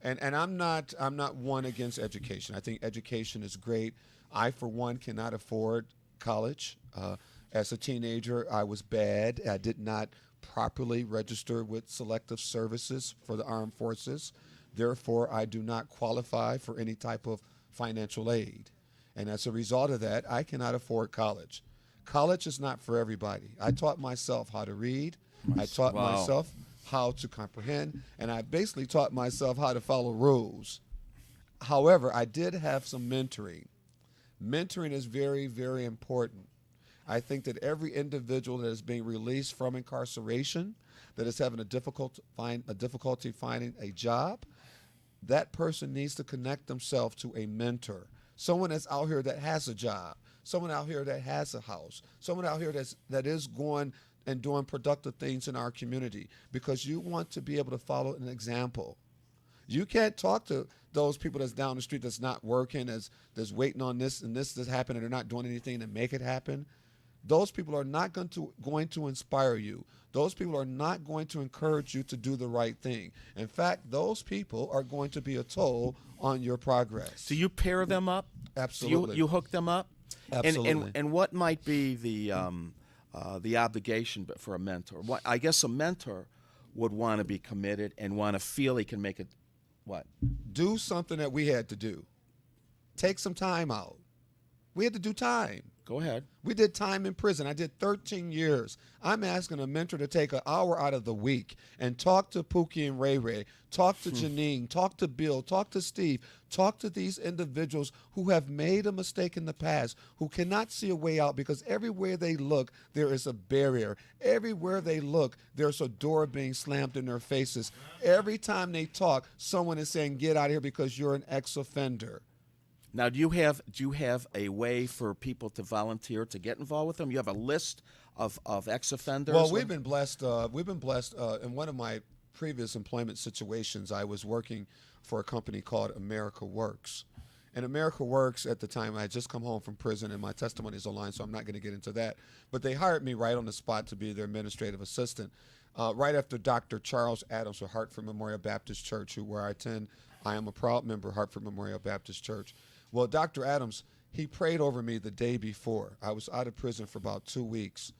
and I'm not one against education. I think education is great. I, for one, cannot afford college. As a teenager, I was bad. I did not properly register with Selective Services for the Armed Forces. Therefore, I do not qualify for any type of financial aid. And as a result of that, I cannot afford college. College is not for everybody. I taught myself how to read. I taught myself how to comprehend. And I basically taught myself how to follow rules. However, I did have some mentoring. Mentoring is very, very important. I think that every individual that is being released from incarceration, that is having a difficulty finding a job, that person needs to connect themselves to a mentor. Someone that's out here that has a job, someone out here that has a house, someone out here that is going and doing productive things in our community, because you want to be able to follow an example. You can't talk to those people that's down the street that's not working, that's waiting on this and this to happen, and they're not doing anything to make it happen. Those people are not going to inspire you. Those people are not going to encourage you to do the right thing. In fact, those people are going to be a toll on your progress. Do you pair them up? Absolutely. You hook them up? Absolutely. And what might be the obligation for a mentor? I guess a mentor would want to be committed and want to feel he can make it, what? Do something that we had to do. Take some time out. We had to do time. Go ahead. We did time in prison. I did 13 years. I'm asking a mentor to take an hour out of the week and talk to Pookie and Ray Ray, talk to Janine, talk to Bill, talk to Steve, talk to these individuals who have made a mistake in the past, who cannot see a way out because everywhere they look, there is a barrier. Everywhere they look, there's a door being slammed in their faces. Every time they talk, someone is saying, get out of here because you're an ex-offender. Now, do you have a way for people to volunteer to get involved with them? You have a list of ex-offenders? Well, we've been blessed. In one of my previous employment situations, I was working for a company called America Works. And America Works, at the time, I had just come home from prison, and my testimony is online, so I'm not going to get into that. But they hired me right on the spot to be their administrative assistant. Right after Dr. Charles Adams of Hartford Memorial Baptist Church, where I attend, I am a proud member of Hartford Memorial Baptist Church. Well, Dr. Adams, he prayed over me the day before. I was out of prison for about 2 weeks,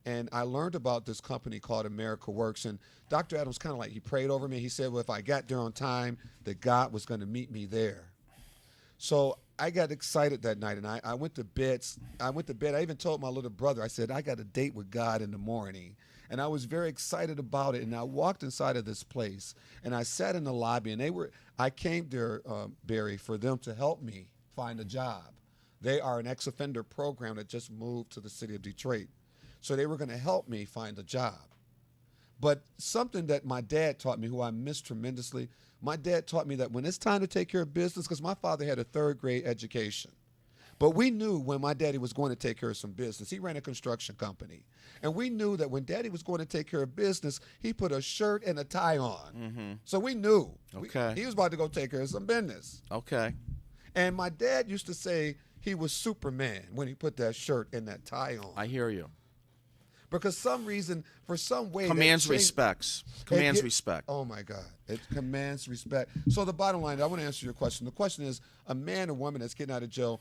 and I learned about this company called America Works. And Dr. Adams kind of he prayed over me. He said, well, if I got there on time, that God was going to meet me there. So I got excited that night, and I went to bed. I even told my little brother, I said, I got a date with God in the morning. And I was very excited about it. And I walked inside of this place, and I sat in the lobby, and I came there, Barry, for them to help me find a job. They are an ex-offender program that just moved to the city of Detroit. So they were going to help me find a job. But something that my dad taught me, who I miss tremendously, my dad taught me that when it's time to take care of business, because my father had a third-grade education, but we knew when my daddy was going to take care of some business. He ran a construction company. And we knew that when daddy was going to take care of business, he put a shirt and a tie on. Mm-hmm. So we knew. Okay. He was about to go take care of some business. Okay. And my dad used to say he was Superman when he put that shirt and that tie on. I hear you. Because for some way. Commands respect. Oh, my God. It commands respect. So the bottom line, I want to answer your question. The question is, a man or woman that's getting out of jail,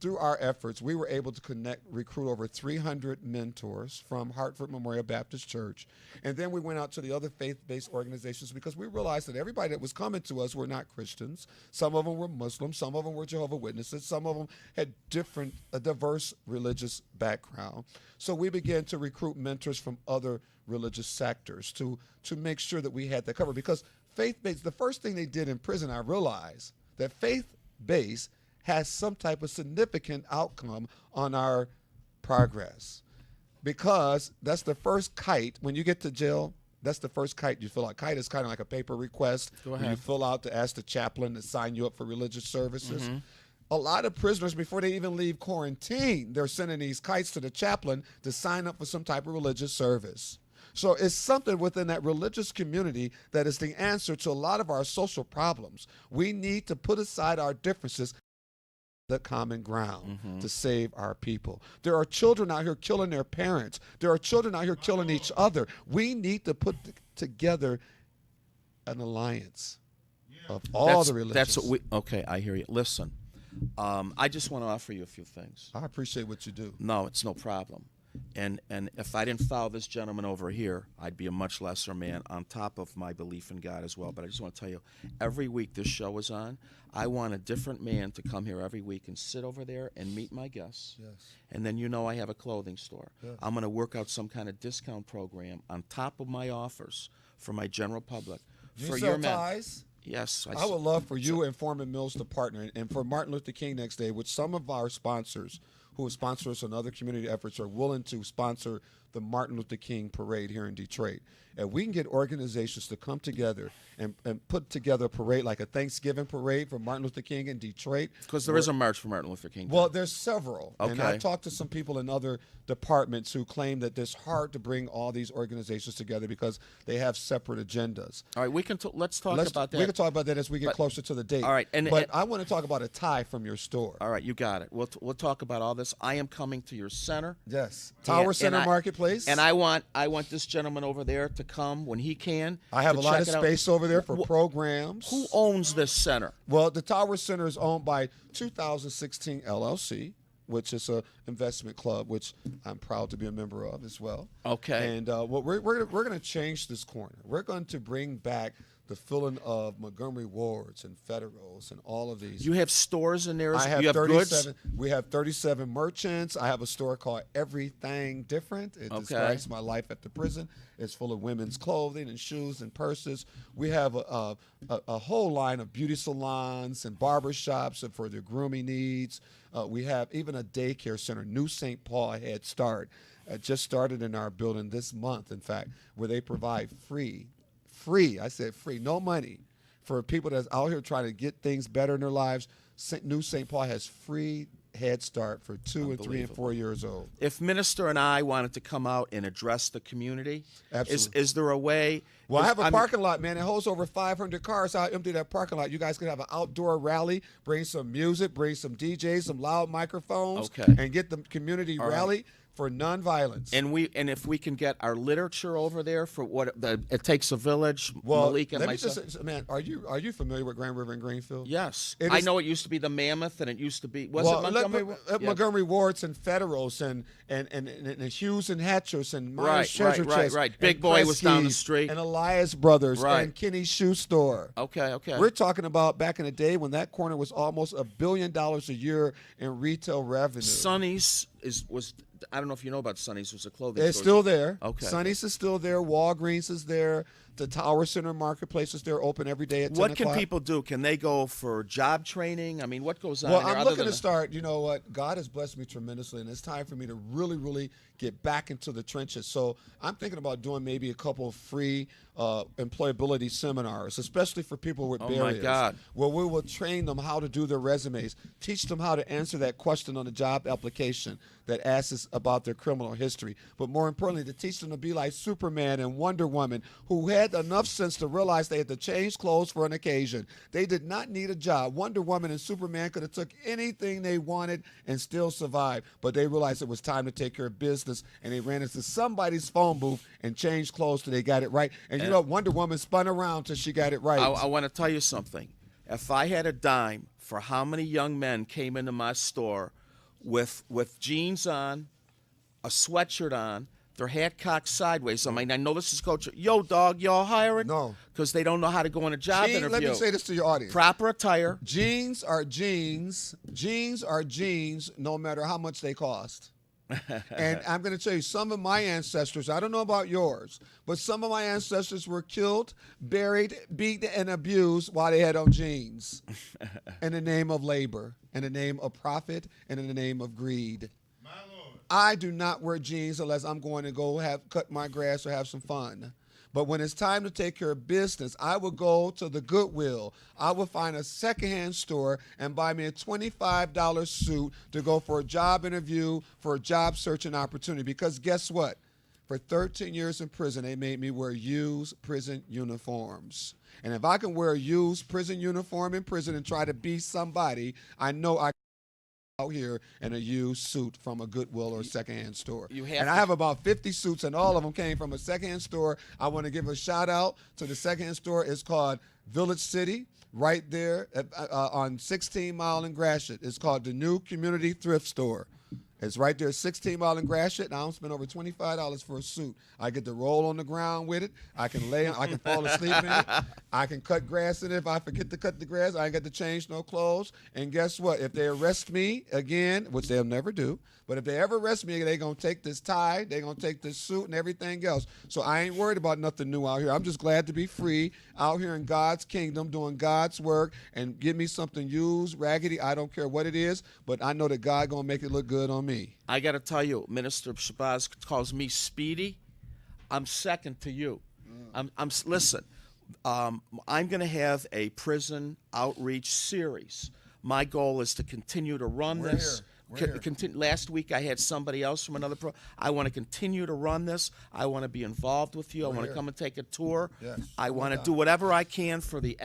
through our efforts, we were able to recruit over 300 mentors from Hartford Memorial Baptist Church. And then we went out to the other faith-based organizations because we realized that everybody that was coming to us were not Christians. Some of them were Muslims. Some of them were Jehovah's Witnesses. Some of them had a diverse religious background. So we began to recruit mentors from other religious sectors to make sure that we had that covered. Because faith-based, the first thing they did in prison, I realized that faith-based has some type of significant outcome on our progress. Because that's the first kite. When you get to jail, that's the first kite you fill out. Kite is kind of like a paper request. Go ahead. Where you fill out to ask the chaplain to sign you up for religious services. Mm-hmm. A lot of prisoners, before they even leave quarantine, they're sending these kites to the chaplain to sign up for some type of religious service. So it's something within that religious community that is the answer to a lot of our social problems. We need to put aside our differences. the common ground to save our people. There are children out here killing their parents. There are children out here killing each other. We need to put together an alliance of all the religions. That's what we. Okay, I hear you. Listen, I just want to offer you a few things. I appreciate what you do. No, it's no problem. And if I didn't follow this gentleman over here, I'd be a much lesser man on top of my belief in God as well. But I just want to tell you, every week this show is on, I want a different man to come here every week and sit over there and meet my guests. Yes. And then I have a clothing store. Yes. I'm going to work out some kind of discount program on top of my offers for my general public. Do for you sell your men. ties? Yes. I would love for you and Foreman Mills to partner, and for Martin Luther King next day, which some of our sponsors who have sponsored us on other community efforts are willing to sponsor the Martin Luther King parade here in Detroit. And we can get organizations to come together and put together a parade, like a Thanksgiving parade for Martin Luther King in Detroit. Because there is a march for Martin Luther King. Well, there's several. Okay. And I've talked to some people in other departments who claim that it's hard to bring all these organizations together because they have separate agendas. All right, let's talk about that. We can talk about that as we get closer to the date. All right, but I want to talk about a tie from your store. All right, you got it. We'll talk about all this. I am coming to your center. Yes, Tower Center Marketplace. And I want this gentleman over there to come when he can. I have a lot of space over there for programs. Who owns this center? Well, the Tower Center is owned by 2016 LLC, which is an investment club, which I'm proud to be a member of as well. Okay. And we're going to change this corner. We're going to bring back the feeling of Montgomery Wards and Federals and all of these. You have stores in there? I have you have 37. goods? We have 37 merchants. I have a store called Everything Different. It describes my life at the prison. It's full of women's clothing and shoes and purses. We have a whole line of beauty salons and barber shops for their grooming needs. We have even a daycare center, New St. Paul Head Start, just started in our building this month, in fact, where they provide free, I said free, no money, for people that's out here trying to get things better in their lives. New St. Paul has free Head Start for 2 and 3 and 4 years old. If Minister and I wanted to come out and address the community, Absolutely. Is there a way? Well, I have a parking lot, man. It holds over 500 cars. I'll empty that parking lot. You guys can have an outdoor rally, bring some music, bring some DJs, some loud microphones, and get the community rally for nonviolence. And if we can get our literature over there for what it takes a village, well, Malik and let me myself. just, man, are you familiar with Grand River and Greenfield? Yes, I know it used to be the Mammoth, and it used to be it Montgomery? Montgomery Wards and Federals and Hughes and Hatchers and Myers Treasure Chest. Right. Big Boy was down the street. And Elias Brothers and Kenny's Shoe Store. Okay. We're talking about back in the day when that corner was almost $1 billion a year in retail revenue. Sonny's was. I don't know if you know about Sonny's. Was a clothing It's store. still there. Okay. Sonny's is still there. Walgreens is there. The Tower Center Marketplace is there, open every day at 10 What o'clock. can people do? Can they go for job training? I mean, what goes on? Well, in there I'm other looking than to start. You know what? God has blessed me tremendously, and it's time for me to really, really get back into the trenches. So I'm thinking about doing maybe a couple of free employability seminars, especially for people with barriers. Oh, my God. Where we will train them how to do their resumes, teach them how to answer that question on the job application that asks us about their criminal history. But more importantly, to teach them to be like Superman and Wonder Woman, who had enough sense to realize they had to change clothes for an occasion. They did not need a job. Wonder Woman and Superman could have took anything they wanted and still survived. But they realized it was time to take care of business, and they ran into somebody's phone booth and changed clothes till they got it right. And you know, Wonder Woman spun around till she got it right. I want to tell you something. If I had a dime for how many young men came into my store with jeans on, a sweatshirt on, their hat cocked sideways. I mean, I know this is culture. Yo, dog, y'all hiring? No. Because they don't know how to go on a job interview. Let me say this to your audience. Proper attire. Jeans are jeans. Jeans are jeans no matter how much they cost. And I'm going to tell you, some of my ancestors, I don't know about yours, but some of my ancestors were killed, buried, beaten, and abused while they had on jeans in the name of labor, in the name of profit, and in the name of greed. I do not wear jeans unless I'm going to cut my grass or have some fun. But when it's time to take care of business, I will go to the Goodwill. I will find a secondhand store and buy me a $25 suit to go for a job interview, for a job searching opportunity. Because guess what? For 13 years in prison, they made me wear used prison uniforms. And if I can wear a used prison uniform in prison and try to be somebody, I know I out here in a used suit from a Goodwill or a secondhand store. You have and to- I have about 50 suits, and all of them came from a secondhand store. I want to give a shout out to the secondhand store. It's called Village City, right there on 16 Mile in Gratiot. It's called the New Community Thrift Store. It's right there, 16 Mile in Gratiot, and I don't spend over $25 for a suit. I get to roll on the ground with it. I can I can fall asleep in it. I can cut grass in it if I forget to cut the grass. I ain't got to change no clothes. And guess what? If they arrest me again, which they'll never do, but if they ever arrest me, they're going to take this tie, they're going to take this suit and everything else. So I ain't worried about nothing new out here. I'm just glad to be free out here in God's kingdom doing God's work, and give me something used, raggedy. I don't care what it is, but I know that God going to make it look good on me. I got to tell you, Minister Shabazz calls me Speedy. I'm second to you. Listen, I'm going to have a prison outreach series. My goal is to continue to run this. Last week I had somebody else from another I want to continue to run this. I want to be involved with you. I want to come and take a tour. Yes. I want to do whatever I can for the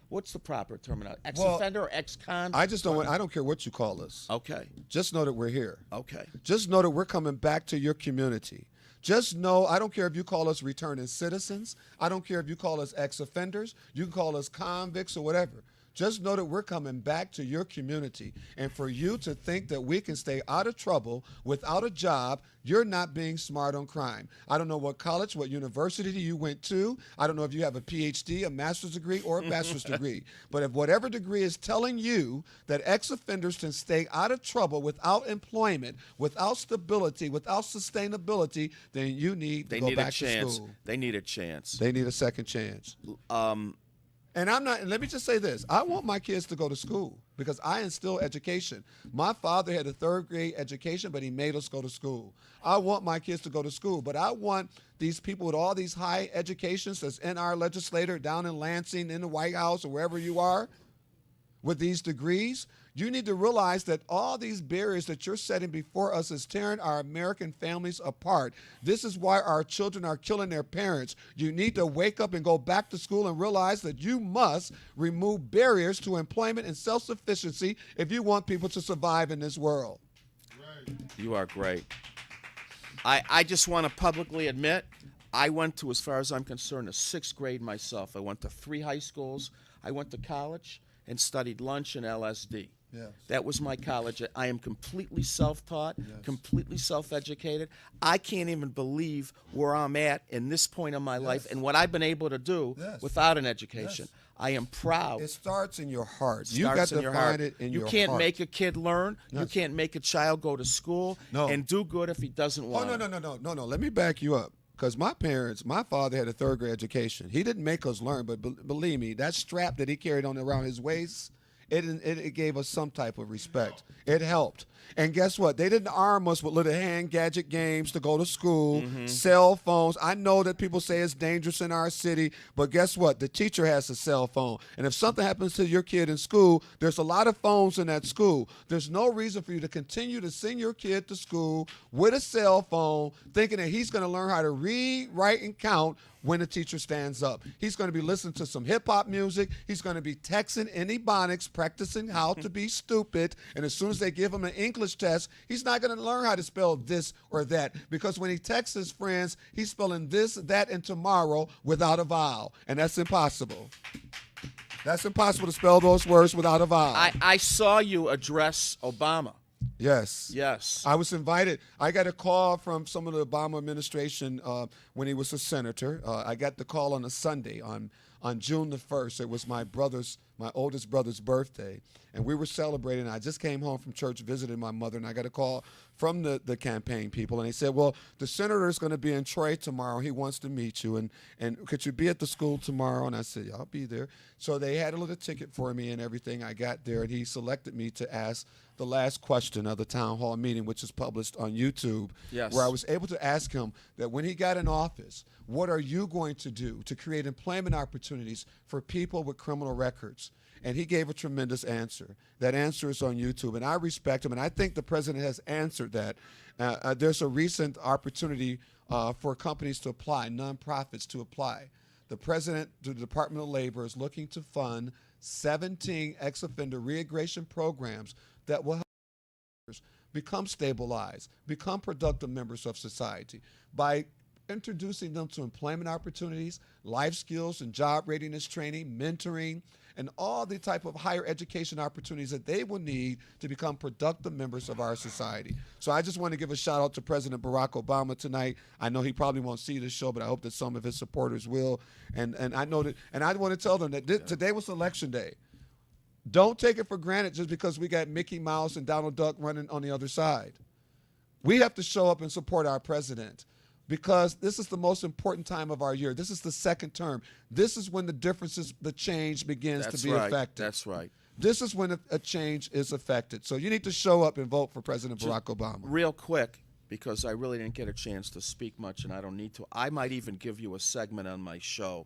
what's the proper terminology? Ex-offender or ex-con? I don't care what you call us. Okay. Just know that we're here. Okay. Just know that we're coming back to your community. Just know, I don't care if you call us returning citizens. I don't care if you call us ex-offenders. You can call us convicts or whatever. Just know that we're coming back to your community. And for you to think that we can stay out of trouble without a job, you're not being smart on crime. I don't know what college, what university you went to. I don't know if you have a PhD, a master's degree, or a bachelor's degree. But if whatever degree is telling you that ex-offenders can stay out of trouble without employment, without stability, without sustainability, then you need to go back to school. They need a chance. They need a second chance. And let me just say this. I want my kids to go to school because I instill education. My father had a 3rd grade education, but he made us go to school. I want my kids to go to school, but I want these people with all these high educations that's in our legislature down in Lansing, in the White House, or wherever you are, with these degrees. You need to realize that all these barriers that you're setting before us is tearing our American families apart. This is why our children are killing their parents. You need to wake up and go back to school and realize that you must remove barriers to employment and self-sufficiency if you want people to survive in this world. Right. You are great. I just want to publicly admit, I went to, as far as I'm concerned, a 6th grade myself. I went to 3 high schools. I went to college and studied lunch and LSD. Yes. That was my college. I am completely self-taught, completely self-educated. I can't even believe where I'm at in this point in my life and what I've been able to do without an education. I am proud. It starts in your heart. You got to find it in your heart. You can't make a kid learn. You can't make a child go to school and do good if he doesn't want to. No. Let me back you up. Because my father had a 3rd grade education. He didn't make us learn, but believe me, that strap that he carried on around his waist, it gave us some type of respect. It helped. And guess what? They didn't arm us with little hand gadget games to go to school, cell phones. I know that people say it's dangerous in our city, but guess what? The teacher has a cell phone. And if something happens to your kid in school, there's a lot of phones in that school. There's no reason for you to continue to send your kid to school with a cell phone thinking that he's going to learn how to read, write, and count when the teacher stands up. He's going to be listening to some hip-hop music. He's going to be texting in Ebonics, practicing how to be stupid. And as soon as they give him an English test, he's not going to learn how to spell this or that. Because when he texts his friends, he's spelling this, that, and tomorrow without a vowel. And that's impossible. That's impossible to spell those words without a vowel. I saw you address Obama. Yes. Yes. I was invited. I got a call from some of the Obama administration when he was a senator. I got the call on a Sunday on June the 1st. It was my oldest brother's birthday, and we were celebrating. I just came home from church, visited my mother, and I got a call from the campaign people, and they said, well, the senator is going to be in Troy tomorrow. He wants to meet you, and could you be at the school tomorrow? And I said, yeah, I'll be there. So they had a little ticket for me and everything. I got there, and he selected me to ask the last question of the town hall meeting, which is published on YouTube, where I was able to ask him that when he got in office, what are you going to do to create employment opportunities for people with criminal records? And he gave a tremendous answer. That answer is on YouTube, and I respect him, and I think the president has answered that. There's a recent opportunity for companies to apply, nonprofits to apply. The president, the Department of Labor, is looking to fund 17 ex-offender reintegration programs that will help become stabilized, become productive members of society by introducing them to employment opportunities, life skills and job readiness training, mentoring, and all the type of higher education opportunities that they will need to become productive members of our society. So I just want to give a shout out to President Barack Obama tonight. I know he probably won't see this show, but I hope that some of his supporters will. And I know that, and I want to tell them that today was Election Day. Don't take it for granted just because we got Mickey Mouse and Donald Duck running on the other side. We have to show up and support our president, because this is the most important time of our year. This is the second term. This is when the change begins to be effective. That's right. This is when a change is effected. So you need to show up and vote for President Barack Obama. Real quick, because I really didn't get a chance to speak much, and I don't need to. I might even give you a segment on my show.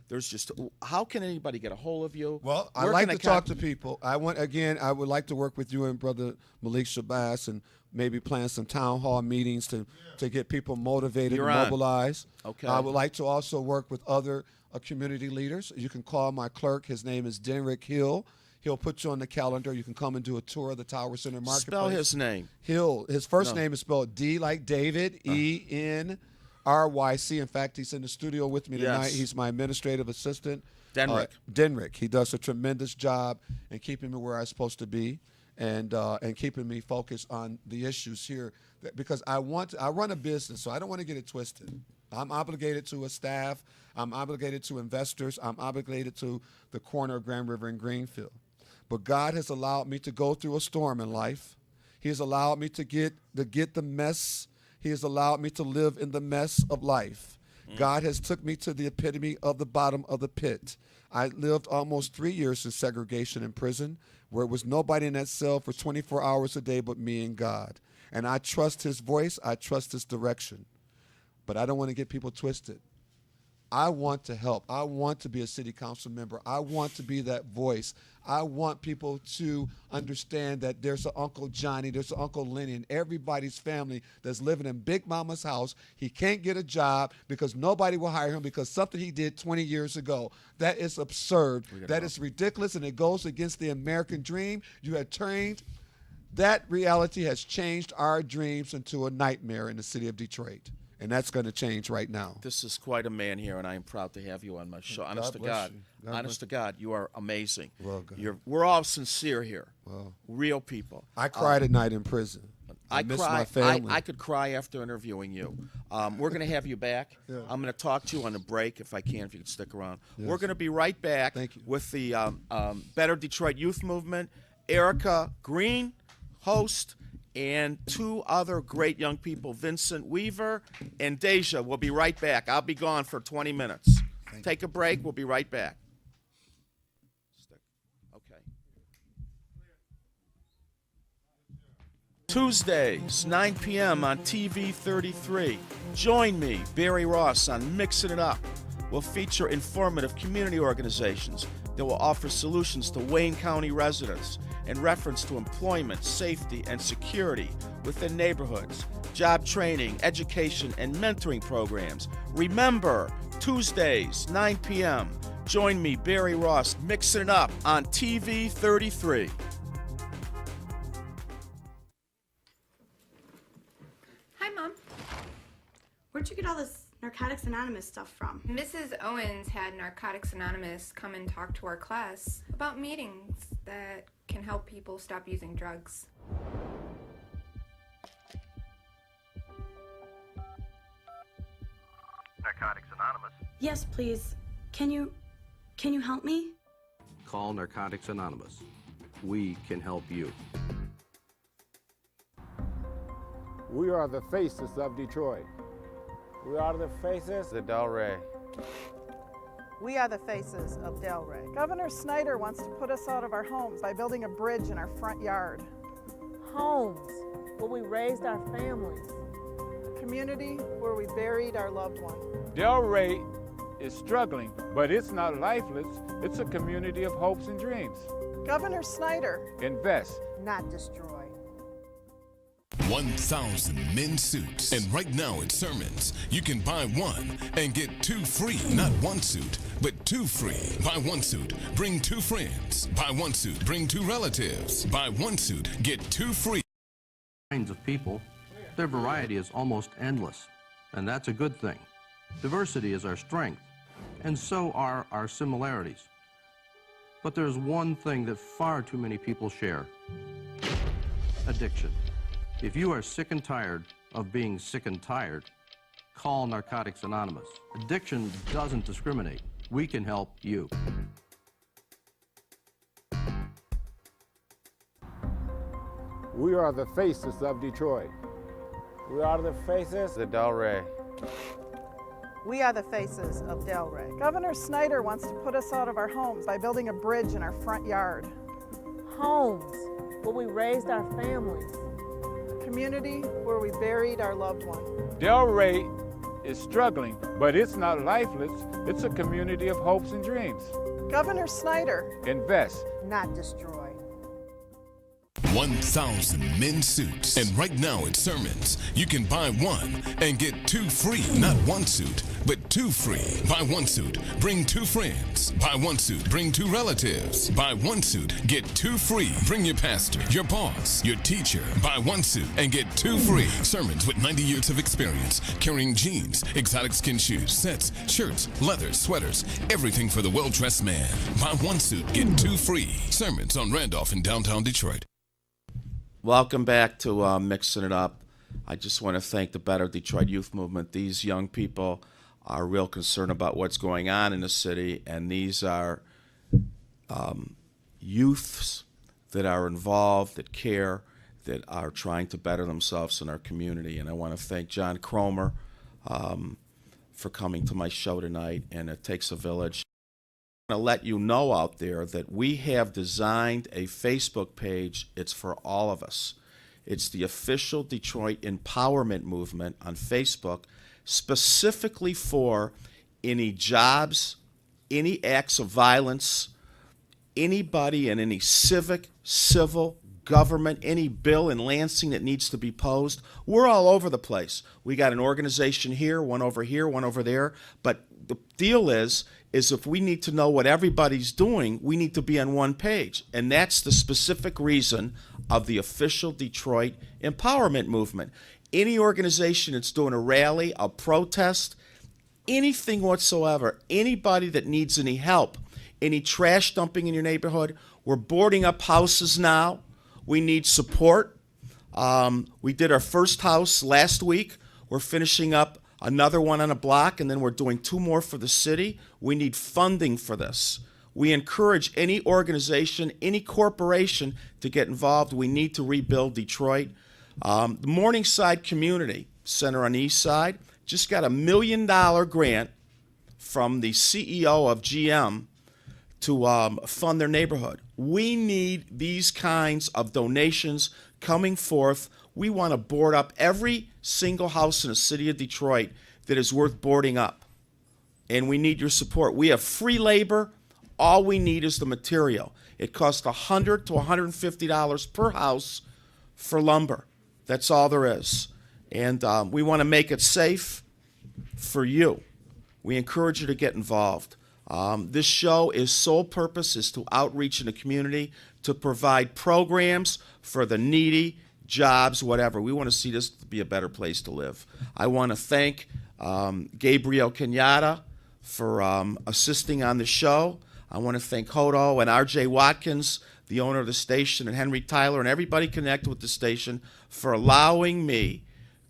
There's just, how can anybody get a hold of you? Well, I like to talk to people. I would like to work with you and Brother Malik Shabazz and maybe plan some town hall meetings to get people motivated and mobilized. Okay. I would like to also work with other community leaders. You can call my clerk. His name is Denrick Hill. He'll put you on the calendar. You can come and do a tour of the Tower Center Marketplace. Spell his name. Hill. His first name is spelled D like David, ENRYC. In fact, he's in the studio with me tonight. Yes. He's my administrative assistant. Denrick. Denrick. He does a tremendous job in keeping me where I'm supposed to be, and keeping me focused on the issues here. Because I run a business, so I don't want to get it twisted. I'm obligated to a staff. I'm obligated to investors. I'm obligated to the corner of Grand River and Greenfield. But God has allowed me to go through a storm in life. He has allowed me to get the mess. He has allowed me to live in the mess of life. God has took me to the epitome of the bottom of the pit. I lived almost 3 years in segregation in prison, where it was nobody in that cell for 24 hours a day but me and God. And I trust his voice. I trust his direction. But I don't want to get people twisted. I want to help. I want to be a city council member. I want to be that voice. I want people to understand that there's an Uncle Johnny, there's an Uncle Lenny in everybody's family that's living in Big Mama's house. He can't get a job because nobody will hire him because something he did 20 years ago. That is absurd. That is ridiculous, and it goes against the American dream. You have trained. That reality has changed our dreams into a nightmare in the city of Detroit. And that's going to change right now. This is quite a man here, and I am proud to have you on my show. Honest to God. Honest to God, you are amazing. Well, we're all sincere here. Well, real people. I cried at night in prison. I miss my family. I could cry after interviewing you. We're going to have you back. Yeah. I'm going to talk to you on the break if I can, if you can stick around. Yes. We're going to be right back with the Better Detroit Youth Movement. Erica Green, host, and two other great young people, Vincent Weaver and Deja. We'll be right back. I'll be gone for 20 minutes. Take a break. We'll be right back. Okay. Tuesdays, 9 p.m. on TV 33. Join me, Barry Ross, on Mixing It Up. We'll feature informative community organizations that will offer solutions to Wayne County residents in reference to employment, safety, and security within neighborhoods, job training, education, and mentoring programs. Remember, Tuesdays, 9 p.m. Join me, Barry Ross, Mixing It Up on TV 33. Hi, Mom. Where'd you get all this Narcotics Anonymous stuff from? Mrs. Owens had Narcotics Anonymous come and talk to our class about meetings that can help people stop using drugs. Narcotics Anonymous. Yes, please. Can you help me? Call Narcotics Anonymous. We can help you. We are the faces of Detroit. We are the faces of Delray. We are the faces of Delray. Governor Snyder wants to put us out of our homes by building a bridge in our front yard. Homes where we raised our families. A community where we buried our loved one. Delray is struggling, but it's not lifeless. It's a community of hopes and dreams. Governor Snyder. Invest, not destroy. 1,000 men's suits. And right now at Sermons, you can buy one and get two free. Not one suit, but two free. Buy one suit, bring two friends. Buy one suit, bring two relatives. Buy one suit, get two free. kinds of people, their variety is almost endless, and that's a good thing. Diversity is our strength, and so are our similarities. But there's one thing that far too many people share: addiction. If you are sick and tired of being sick and tired, call Narcotics Anonymous. Addiction doesn't discriminate. We can help you. We are the faces of Detroit. We are the faces of Delray. We are the faces of Delray. Governor Snyder wants to put us out of our homes by building a bridge in our front yard. Homes where we raised our families. A community where we buried our loved one. Delray is struggling, but it's not lifeless. It's a community of hopes and dreams. Governor Snyder. Invest, not destroy. 1,000 men's suits. And right now at Sermons, you can buy one and get two free. Not one suit, but two free. Buy one suit, bring two friends. Buy one suit, bring two relatives. Buy one suit, get two free. Bring your pastor, your boss, your teacher. Buy one suit and get two free. Sermons with 90 years of experience, carrying jeans, exotic skin shoes, sets, shirts, leathers, sweaters, everything for the well-dressed man. Buy one suit, get two free. Sermons on Randolph in downtown Detroit. Welcome back to Mixing It Up. I just want to thank the Better Detroit Youth Movement. These young people are real concerned about what's going on in the city, and these are youths that are involved, that care, that are trying to better themselves in our community. And I want to thank John Cromer for coming to my show tonight, and It Takes a Village. To let you know out there that we have designed a Facebook page. It's for all of us. It's the official Detroit Empowerment Movement on Facebook, specifically for any jobs, any acts of violence, anybody in any civic, civil, government, any bill in Lansing that needs to be posed. We're all over the place. We got an organization here, one over there, but the deal is if we need to know what everybody's doing, we need to be on one page. And that's the specific reason of the official Detroit Empowerment Movement. Any organization that's doing a rally, a protest, anything whatsoever, anybody that needs any help, any trash dumping in your neighborhood, we're boarding up houses now. We need support. We did our first house last week. We're finishing up another one on a block, and then we're doing two more for the city. We need funding for this. We encourage any organization, any corporation to get involved. We need to rebuild Detroit. The Morningside Community Center on the East Side just got $1 million grant from the CEO of GM to fund their neighborhood. We need these kinds of donations coming forth. We want to board up every single house in the city of Detroit that is worth boarding up. And we need your support. We have free labor. All we need is the material. It costs $100 to $150 per house for lumber. That's all there is. And we want to make it safe for you. We encourage you to get involved. This show, its sole purpose is to outreach in the community, to provide programs for the needy, jobs, whatever. We want to see this to be a better place to live. I want to thank Gabriel Kenyatta for assisting on the show. I want to thank Hodo and R.J. Watkins, the owner of the station, and Henry Tyler, and everybody connected with the station for allowing me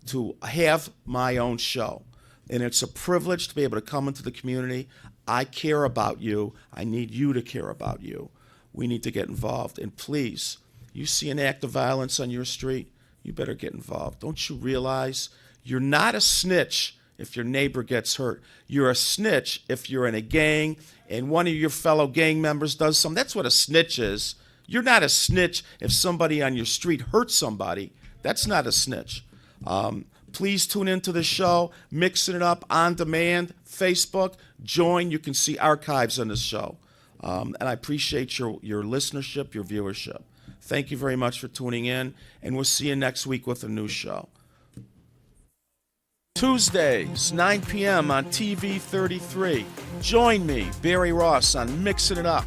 to have my own show. And it's a privilege to be able to come into the community. I care about you. I need you to care about you. We need to get involved. And please, you see an act of violence on your street, you better get involved. Don't you realize you're not a snitch if your neighbor gets hurt? You're a snitch if you're in a gang and one of your fellow gang members does something. That's what a snitch is. You're not a snitch if somebody on your street hurts somebody. That's not a snitch. Please tune into the show, Mixing It Up on demand, Facebook. Join. You can see archives on this show. And I appreciate your listenership, your viewership. Thank you very much for tuning in, and we'll see you next week with a new show. Tuesdays, 9 p.m. on TV 33. Join me, Barry Ross, on Mixing It Up.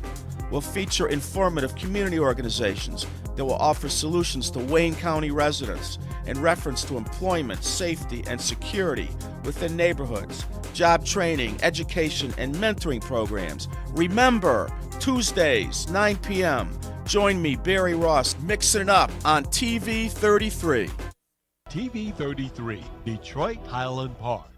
We'll feature informative community organizations that will offer solutions to Wayne County residents. in reference to employment, safety, and security within neighborhoods, job training, education, and mentoring programs. Remember, Tuesdays, 9 p.m., join me, Barry Ross, mixing it up on TV 33. TV 33, Detroit Highland Park.